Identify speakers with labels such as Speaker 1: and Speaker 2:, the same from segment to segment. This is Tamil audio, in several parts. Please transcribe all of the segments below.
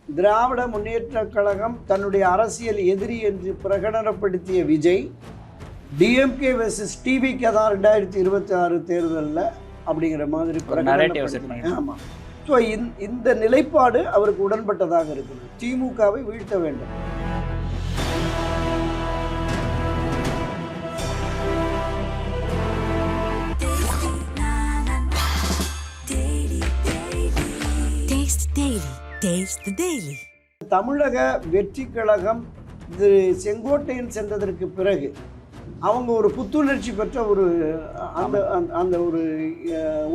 Speaker 1: திராவிட முன்னேற்றக் கழகம் தன்னுடைய அரசியல் எதிரி என்று பிரகடனப்படுத்திய விஜய் டிஎம்கே வெர்சஸ் டிவிகே தான் 2026 தேர்தலில் அப்படிங்கிற மாதிரி பிரகடனப்படுத்தினாங்க. ஆமாம். ஸோ இந்த நிலைப்பாடு அவருக்கு உடன்பட்டதாக இருக்குது. திமுகவை வீழ்த்த வேண்டும். தமிழக வெற்றி கழகம் திரு செங்கோட்டையன் சென்றதற்கு பிறகு அவங்க ஒரு புத்துணர்ச்சி பெற்ற ஒரு அந்த ஒரு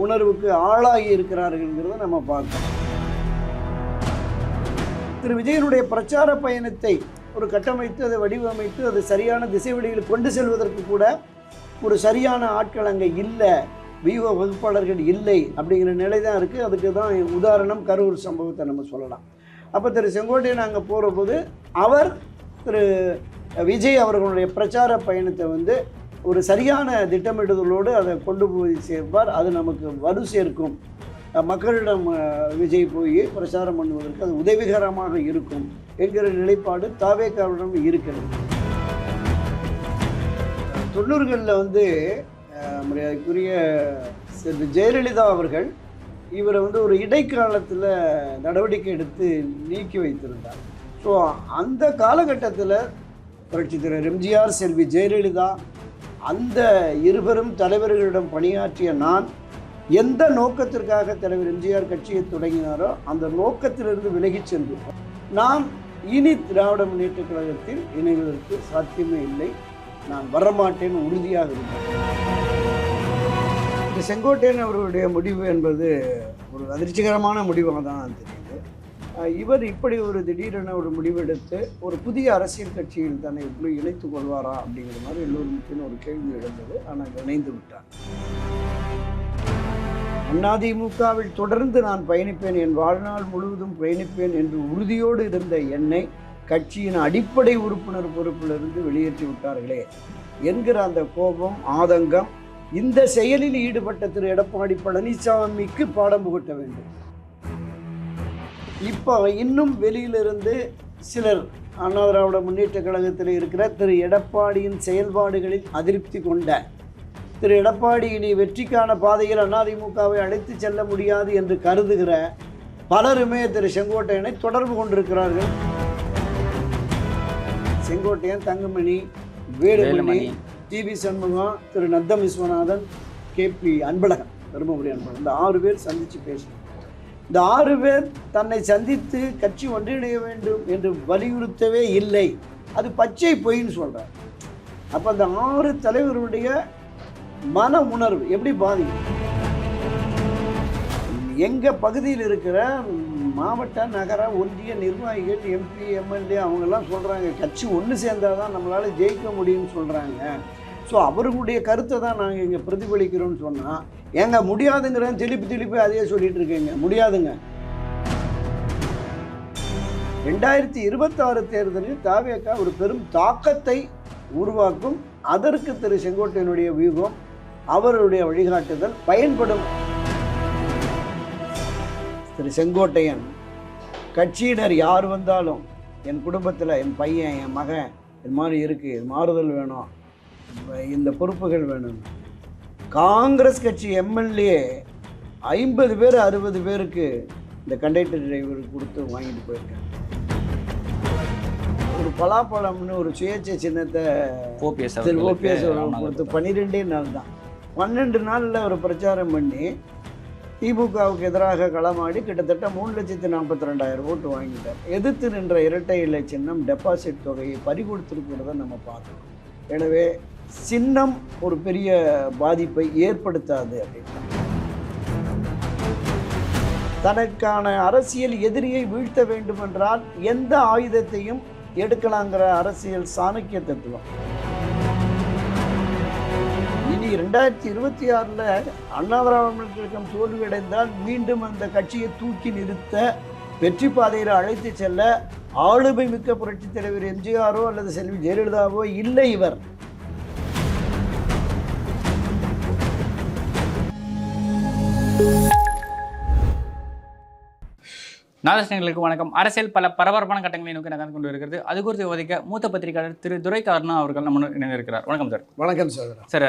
Speaker 1: உணர்வுக்கு ஆளாகி இருக்கிறார்கள்ங்கிறத நம்ம பார்க்கணும். திரு விஜயனுடைய பிரச்சார பயணத்தை ஒரு கட்டமைத்து அதை வடிவமைத்து அது சரியான திசை வழியில் கொண்டு செல்வதற்கு கூட ஒரு சரியான ஆட்கள் அங்கே இல்லை, வியூக வகுப்பாளர்கள் இல்லை அப்படிங்கிற நிலை தான் இருக்குது. அதுக்கு தான் உதாரணம் கரூர் சம்பவத்தை நம்ம சொல்லலாம். அப்போ திரு செங்கோட்டையன் அங்கே போகிற போது அவர் திரு விஜய் அவர்களுடைய பிரச்சார பயணத்தை ஒரு சரியான திட்டமிடுதலோடு அதை கொண்டு போய் சேர்ப்பார். அது நமக்கு வலு சேர்க்கும். மக்களிடம் விஜய் போய் பிரச்சாரம் பண்ணுவதற்கு அது உதவிகரமாக இருக்கும் என்கிற நிலைப்பாடு தாவேகாவிடம் இருக்கிறது. 90களில் மரியாதைக்குரிய ஜெயலலிதா அவர்கள் இவரை ஒரு இடைக்காலத்தில் நடவடிக்கை எடுத்து நீக்கி வைத்திருந்தார். ஸோ அந்த காலகட்டத்தில் புரட்சி தலைவர் எம்ஜிஆர், செல்வி ஜெயலலிதா, அந்த இருவரும் தலைவர்களிடம் பணியாற்றிய நான் எந்த நோக்கத்திற்காக தலைவர் எம்ஜிஆர் கட்சியை தொடங்கினாரோ அந்த நோக்கத்திலிருந்து விலகிச் சென்று நாம் இனி திராவிட முன்னேற்றக் கழகத்தில் இணைவதற்கு சாத்தியமே இல்லை, நான் வரமாட்டேன்னு உறுதியாக இருந்தேன். செங்கோட்டையன் அவர்களுடைய முடிவு என்பது ஒரு அதிர்ச்சிகரமான முடிவாக தான் தெரியுது. இவர் இப்படி ஒரு திடீரென ஒரு முடிவெடுத்து ஒரு புதிய அரசியல் கட்சியில் தன்னை எப்படி இணைத்துக் கொள்வாரா அப்படிங்கிற மாதிரி எல்லோருக்கும் ஒரு கேள்வி எழுந்தது. ஆனால் இணைந்து விட்டார். அதிமுகவில் தொடர்ந்து நான் பயணிப்பேன், என் வாழ்நாள் முழுவதும் பயணிப்பேன் என்று உறுதியோடு இருந்த என்னை கட்சியின் அடிப்படை உறுப்பினர் பொறுப்பிலிருந்து வெளியேற்றி விட்டார்களே என்கிற அந்த கோபம், ஆதங்கம் இந்த செயலில் ஈடுபட்ட திரு எடப்பாடி பழனிசாமிக்கு பாடம் புகட்ட வேண்டும். இப்போ இன்னும் வெளியிலிருந்து சிலர் அண்ணா திராவிட முன்னேற்ற கழகத்தில் இருக்கிற திரு எடப்பாடியின் செயல்பாடுகளில் அதிருப்தி கொண்ட திரு எடப்பாடி இனி வெற்றிக்கான பாதையில் அதிமுகவை அழைத்து செல்ல முடியாது என்று கருதுகிற பலருமே திரு செங்கோட்டையனை தொடர்பு கொண்டிருக்கிறார்கள். செங்கோட்டையன், தங்கமணி, வேலுமணி, டிவி சண்முகம், திரு நத்தம் விஸ்வநாதன், கேபி அன்பழகன், தருமபுரி அன்பழகன், இந்த 6 பேர் சந்தித்து பேசினார். இந்த 6 பேர் தன்னை சந்தித்து கட்சி ஒன்றிணைய வேண்டும் என்று வலியுறுத்தவே இல்லை. அது பச்சை பொய்ன்னு சொல்கிறார். அப்போ அந்த 6 தலைவருடைய மன உணர்வு எப்படி பாதிக்கும்? எங்கள் பகுதியில் இருக்கிற மாவட்ட, நகர, ஒன்றிய நிர்வாகிகள், எம்பி, எம்எல்ஏ அவங்கெல்லாம் சொல்கிறாங்க கட்சி ஒன்று சேர்ந்தால் தான் நம்மளால் ஜெயிக்க முடியும்னு சொல்கிறாங்க. ஸோ அவர்களுடைய கருத்தை தான் நாங்கள் இங்கே பிரதிபலிக்கிறோம்னு சொன்னால் ஏங்க முடியாதுங்கிறேன், திருப்பி அதையே சொல்லிட்டு இருக்கீங்க. முடியாதுங்க. 2026 தேர்தலில் தாவேகா ஒரு பெரும் தாக்கத்தை உருவாக்கும். அதற்கு திரு செங்கோட்டையனுடைய வியூகம், அவருடைய வழிகாட்டுதல் பயன்படும். திரு செங்கோட்டையன் கட்சியினர் யார் வந்தாலும் என் குடும்பத்தில் என் பையன், என் மகன் இது மாதிரி இருக்குது, இது மாறுதல் வேணும், இந்த பொறுப்புகள் வேணும். காங்கிரஸ் கட்சி எம்எல்ஏ 50 பேர் 60 பேருக்கு இந்த கண்டக்டர் டிரைவர் கொடுத்து வாங்கிட்டு போயிருக்காங்க. ஒரு பலாப்பழம்னு ஒரு சுயேட்சை சின்னத்தை ஓபிஎஸ் கொடுத்து 12 நாள் தான், 12 நாளில் ஒரு பிரச்சாரம் பண்ணி திமுகவுக்கு எதிராக களமாடி கிட்டத்தட்ட 3,42,000 ஓட்டு வாங்கிட்டார். எதிர்த்து நின்ற இரட்டை இலை சின்னம் டெபாசிட் தொகையை பறிகொடுத்திருக்கிறத நம்ம பார்க்கணும். எனவே சின்னம் ஒரு பெரிய பாதிப்பை ஏற்படுத்தாது அப்படின்னு தனக்கான அரசியல் எதிரியை வீழ்த்த வேண்டுமென்றால் எந்த ஆயுதத்தையும் எடுக்கலாங்கிற அரசியல் சாணக்கிய தத்துவம். இனி 2026 அண்ணா திராவிட முன்னேற்றக் கழகம் தோல்வியடைந்தால் மீண்டும் அந்த கட்சியை தூக்கி நிறுத்த, வெற்றி பாதையில் அழைத்து செல்ல ஆளுமை மிக்க புரட்சித் தலைவர் எம்ஜிஆரோ அல்லது செல்வி ஜெயலலிதாவோ இல்லை. இவர்
Speaker 2: நாதஸ்னேகளுக்கு வணக்கம். அரசியல் பல பரபரப்பான கட்டங்களை நோக்கி நகர்ந்து கொண்டு இருக்கிறது. அது குறித்து விவாதிக்க மூத்த பத்திரிகையாளர் திரு துரைக்கருணா அவர்கள் நம்ம இணைந்திருக்கிறார். வணக்கம் சார்.
Speaker 1: வணக்கம் சார்.
Speaker 2: சார்,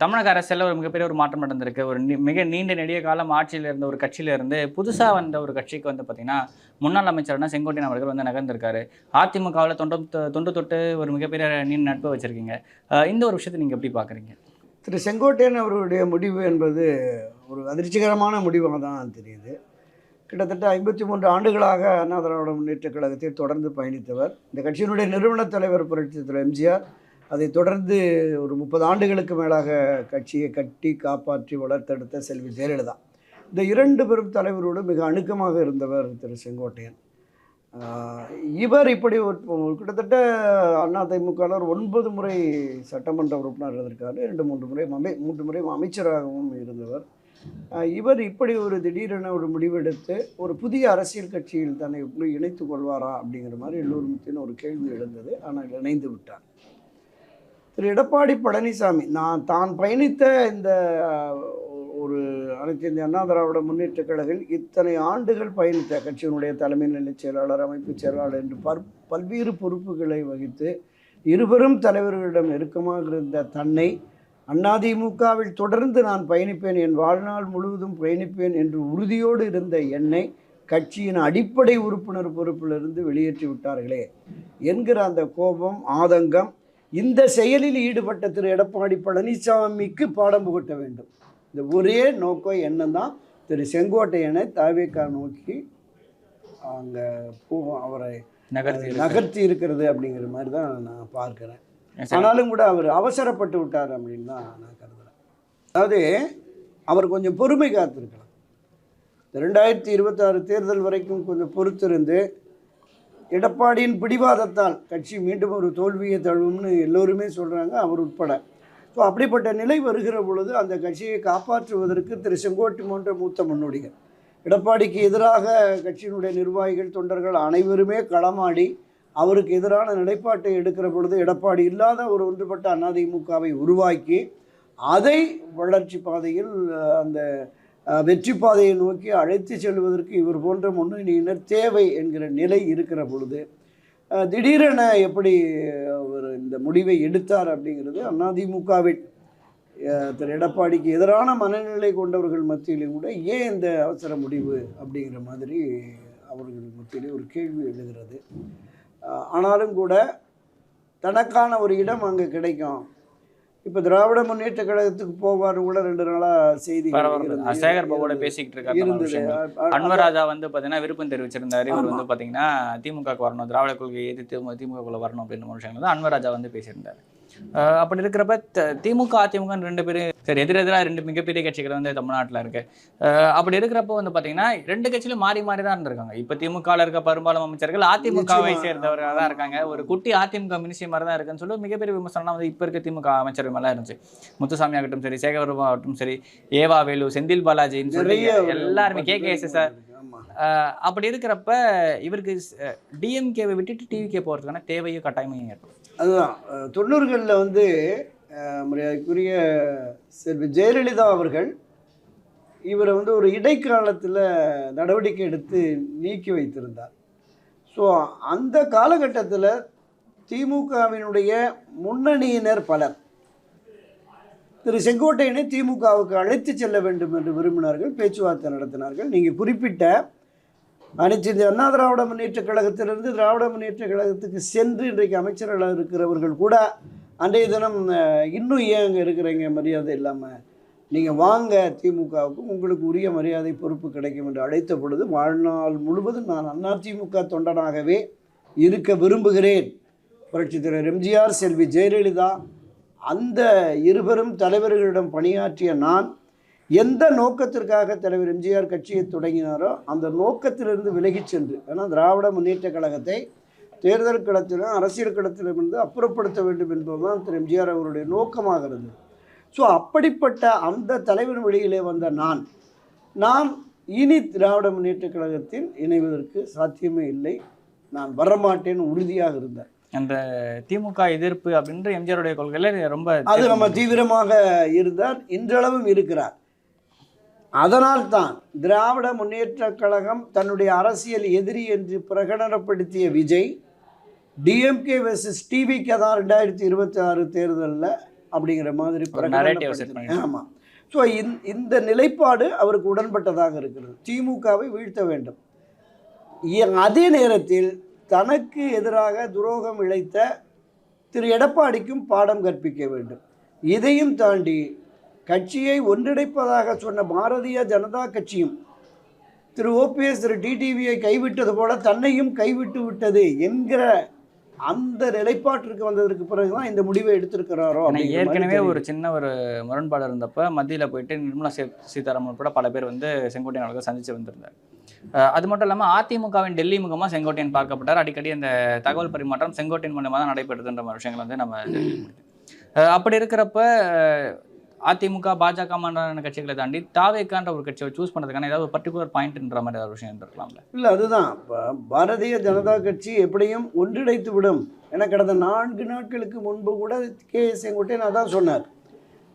Speaker 2: தமிழக அரசியல் ஒரு மிகப்பெரிய ஒரு மாற்றம் நடந்திருக்கு. ஒரு மிக நீண்ட நெடிய காலம் ஆட்சியில் இருந்த ஒரு கட்சியிலிருந்து புதுசாக வந்த ஒரு கட்சிக்கு வந்து பார்த்தீங்கன்னா முன்னாள் அமைச்சர்னா செங்கோட்டையன் அவர்கள் வந்து நகர்ந்திருக்காரு. அதிமுகவில் தொண்டு தொட்டு ஒரு மிகப்பெரிய நீண்ட நட்பு வச்சிருக்கீங்க. இந்த ஒரு விஷயத்தை நீங்கள் எப்படி பார்க்குறீங்க?
Speaker 1: திரு செங்கோட்டையன் அவர்களுடைய முடிவு என்பது ஒரு அதிர்ச்சிகரமான முடிவாக தான் தெரியுது. கிட்டத்தட்ட 53 ஆண்டுகளாக அண்ணா திராவிட முன்னேற்றக் கழகத்தில் தொடர்ந்து பயணித்தவர். இந்த கட்சியினுடைய நிறுவனத் தலைவர் புரட்சி திரு எம்ஜிஆர் அதை தொடர்ந்து ஒரு 30 ஆண்டுகளுக்கு மேலாக கட்சியை கட்டி காப்பாற்றி வளர்த்தெடுத்த செல்வி ஜெயலலிதா. இந்த 2 பெரும் தலைவரோடு மிக அணுக்கமாக இருந்தவர் திரு செங்கோட்டையன். இவர் இப்படி கிட்டத்தட்ட அதிமுகவில் 9 முறை சட்டமன்ற உறுப்பினர் இருந்திருக்காரு. 3 முறை அமைச்சராகவும் இருந்தவர். இவர் இப்படி ஒரு திடீரென ஒரு முடிவெடுத்து ஒரு புதிய அரசியல் கட்சியில் தன்னை எப்படி இணைத்து கொள்வாரா அப்படிங்கிற மாதிரி எல்லோரும் ஒரு கேள்வி எழுந்தது. ஆனால் இணைந்து விட்டார். திரு எடப்பாடி பழனிசாமி தான் பயணித்த இந்த ஒரு அனைத்து இந்திய அண்ணா திராவிட முன்னேற்றக் கழகில் இத்தனை ஆண்டுகள் பயணித்த கட்சியினுடைய தலைமை நிலைச் செயலாளர், அமைப்பு செயலாளர் என்று பல்வேறு பொறுப்புகளை வகித்து இருவரும் தலைவர்களிடம் நெருக்கமாக இருந்த தன்னை அதிமுகவில் தொடர்ந்து நான் பயணிப்பேன், என் வாழ்நாள் முழுவதும் பயணிப்பேன் என்று உறுதியோடு இருந்த என்னை கட்சியின் அடிப்படை உறுப்பினர் பொறுப்பிலிருந்து வெளியேற்றி விட்டார்களே என்கிற அந்த கோபம், ஆதங்கம் இந்த செயலில் ஈடுபட்ட திரு எடப்பாடி பழனிசாமிக்கு பாடம் புகட்ட வேண்டும். இந்த ஒரே நோக்கம் என்னதான் திரு செங்கோட்டையனை தவிக நோக்கி அங்கே அவரை நகர்த்தி இருக்கிறது அப்படிங்கிற மாதிரி தான் நான் பார்க்குறேன். ஆனாலும் கூட அவர் அவசரப்பட்டு விட்டார் அப்படின்னு தான் நான் கருதுகிறேன். அதாவது அவர் கொஞ்சம் பொறுமை காத்திருக்கலாம். 2026 தேர்தல் வரைக்கும் கொஞ்சம் பொறுத்திருந்து எடப்பாடியின் பிடிவாதத்தால் கட்சி மீண்டும் ஒரு தோல்வியை தழுவும்னு எல்லோருமே சொல்கிறாங்க, அவர் உட்பட. ஸோ அப்படிப்பட்ட நிலை வருகிற பொழுது அந்த கட்சியை காப்பாற்றுவதற்கு திரு செங்கோட்டையன் போன்ற மூத்த முன்னோடிகள், எடப்பாடிக்கு எதிராக கட்சியினுடைய நிர்வாகிகள், தொண்டர்கள் அனைவருமே களமாடி அவருக்கு எதிரான நிலைப்பாட்டை எடுக்கிற பொழுது எடப்பாடி இல்லாத ஒரு ஒன்றுபட்ட அதிமுகவை உருவாக்கி அதை வளர்ச்சி பாதையில் அந்த வெற்றி பாதையை நோக்கி அழைத்து செல்வதற்கு இவர் போன்ற முன்னணியினர் தேவை என்கிற நிலை இருக்கிற பொழுது திடீரென எப்படி அவர் இந்த முடிவை எடுத்தார் அப்படிங்கிறது அதிமுகவில் திரு எடப்பாடிக்கு எதிரான மனநிலை கொண்டவர்கள் மத்தியிலும் கூட ஏன் இந்த அவசர முடிவு அப்படிங்கிற மாதிரி அவர்கள் மத்தியிலே ஒரு கேள்வி எழுகிறது. ஆனாலும் கூட தனக்கான ஒரு இடம் அங்கே கிடைக்கும். இப்போ திராவிட முன்னேற்ற கழகத்துக்கு போவார் கூட 2 நாளாக செய்தி
Speaker 2: சேகர் பாபுவோட பேசிக்கிட்டு இருக்காரு. அன்வராஜா வந்து பார்த்தீங்கன்னா விருப்பம் தெரிவிச்சிருந்தாரு. இவர் வந்து பார்த்தீங்கன்னா திமுகவுக்கு வரணும், திராவிட கொள்கையை எதிர்த்து திமுகக்குள்ள வரணும் அப்படின்னு விஷயங்கள் தான் அன்வராஜா வந்து பேசியிருந்தார். அப்படி இருக்கிறப்ப திமுக அதிமுக 2 பேரும் சரி எதிரெதிராக 2 மிகப்பெரிய கட்சிகள் வந்து தமிழ்நாட்டில் இருக்கு. அப்படி இருக்கிறப்போ வந்து பார்த்தீங்கன்னா 2 கட்சியிலும் மாறி மாறி தான் இருந்திருக்காங்க. இப்போ திமுகவில் இருக்க பெரும்பாலும் அமைச்சர்கள் அதிமுகவை சேர்ந்தவர்களாக தான் இருக்காங்க. ஒரு குட்டி அதிமுக மினிஸ்ட்ரி மாதிரி தான் இருக்குன்னு சொல்லி மிகப்பெரிய விமர்சனம் வந்து இப்போ இருக்க திமுக அமைச்சர்கள் மேலே இருந்துச்சு. முத்துசாமி ஆகட்டும் சரி, சேகர்பாபு ஆகட்டும் சரி, ஏவா வேலு, செந்தில் பாலாஜின்னு சொல்லி எல்லாருமே KKSSR. அப்படி இருக்கிறப்ப இவருக்கு டிஎம்கேவை விட்டுட்டு டிவிகே போகிறதுக்கான தேவையும் கட்டாயமையும் ஏற்படும்.
Speaker 1: அதுதான் 90களில் வந்து மரியாதைக்குரிய செல்வி ஜெயலலிதா அவர்கள் இவரை வந்து ஒரு இடைக்காலத்தில் நடவடிக்கை எடுத்து நீக்கி வைத்திருந்தார். ஸோ அந்த காலகட்டத்தில் திமுகவினுடைய முன்னணியினர் பலர் திரு செங்கோட்டையனை திமுகவுக்கு அழைத்து செல்ல வேண்டும் என்று விரும்பினார்கள், பேச்சுவார்த்தை நடத்தினார்கள். நீங்கள் குறிப்பிட்ட அனைத்து இந்திய அண்ணா திராவிட முன்னேற்ற கழகத்திலிருந்து திராவிட முன்னேற்ற கழகத்துக்கு சென்று இன்றைக்கு அமைச்சர்களாக இருக்கிறவர்கள் கூட அன்றைய தினம் இன்னும் ஏன் அங்கே இருக்கிறீங்க, மரியாதை இல்லாமல் நீங்கள் வாங்க திமுகவுக்கும் உங்களுக்கு உரிய மரியாதை பொறுப்பு கிடைக்கும் என்று அழைத்த பொழுது வாழ்நாள் முழுவதும் நான் அதிமுக தொண்டனாகவே இருக்க விரும்புகிறேன். புரட்சி தலைவர் எம்ஜிஆர், செல்வி ஜெயலலிதா அந்த இருவரும் தலைவர்களிடம் பணியாற்றிய நான் எந்த நோக்கத்திற்காக தலைவர் எம்ஜிஆர் கட்சியை தொடங்கினாரோ அந்த நோக்கத்திலிருந்து விலகி சென்று, ஏன்னா திராவிட முன்னேற்ற கழகத்தை தேர்தல் களத்திலும் அரசியல் களத்திலும் இருந்து அப்புறப்படுத்த வேண்டும் என்பதுதான் திரு எம்ஜிஆர் அவருடைய நோக்கமாக இருந்தது. ஸோ அப்படிப்பட்ட அந்த தலைவர் வழியிலே வந்த நான் இனி திராவிட முன்னேற்ற கழகத்தில் இணைவதற்கு சாத்தியமே இல்லை, நான் வரமாட்டேன்னு உறுதியாக இருந்தேன்.
Speaker 2: அந்த திமுக எதிர்ப்பு அப்படின்ற எம்ஜிஆருடைய கொள்கையில் ரொம்ப
Speaker 1: அது நம்ம தீவிரமாக இருந்தார், இன்றளவும் இருக்கிறார். அதனால்தான் திராவிட முன்னேற்றக் கழகம் தன்னுடைய அரசியல் எதிரி என்று பிரகடனப்படுத்திய விஜய் டிஎம்கே வெர்சஸ் டிவிக்கு தான் 2026 தேர்தலில் அப்படிங்கிற மாதிரி பிரகடனப்படுத்தி. ஆமாம். ஸோ இந்த நிலைப்பாடு அவருக்கு உடன்பட்டதாக இருக்கிறது. திமுகவை வீழ்த்த வேண்டும். அதே நேரத்தில் தனக்கு எதிராக துரோகம் இழைத்த திரு எடப்பாடிக்கும் பாடம் கற்பிக்க வேண்டும். இதையும் தாண்டி கட்சியை ஒன்றிணைப்பதாக சொன்ன பாரதிய ஜனதா கட்சியும் திரு ஓபிஎஸ் திரு டிடிவியை கைவிட்டது போல தன்னையும் கைவிட்டு விட்டது என்கிற அந்த நிலைப்பாட்டிற்கு வந்ததற்கு பிறகுதான் இந்த முடிவை எடுத்திருக்கிறாரோ.
Speaker 2: ஏற்கனவே ஒரு சின்ன ஒரு முரண்பாடு இருந்தப்ப மத்தியில் போயிட்டு நிர்மலா சீதாராமன் உட்பட பல பேர் வந்து செங்கோட்டையன் அவர்கள் சந்திச்சு வந்திருந்தார். அது மட்டும் இல்லாமல் அதிமுகவின் டெல்லி முகமாக செங்கோட்டையன் பார்க்கப்பட்டார். அடிக்கடி அந்த தகவல் பரிமாற்றம் செங்கோட்டையன் மூலமாக தான் நடைபெறுதுன்ற மாதிரி விஷயங்கள் வந்து நம்ம தெரிவிக்க முடியும். அப்படி இருக்கிறப்ப அதிமுக பாஜக மாநில கட்சிகளை தாண்டி தாவேக்கான்ற ஒரு கட்சியை சூஸ் பண்ணுறதுக்கான ஏதாவது பர்டிகுலர் பாயிண்ட்ன்ற மாதிரி ஏதாவது விஷயம் இருக்கலாம்ல?
Speaker 1: இல்லை, அதுதான் பாரதிய ஜனதா கட்சி எப்படியும் ஒன்றிணைத்து விடும் என கடந்த 4 நாட்களுக்கு முன்பு கூட செங்கோட்டையன் அதான் சொன்னார்.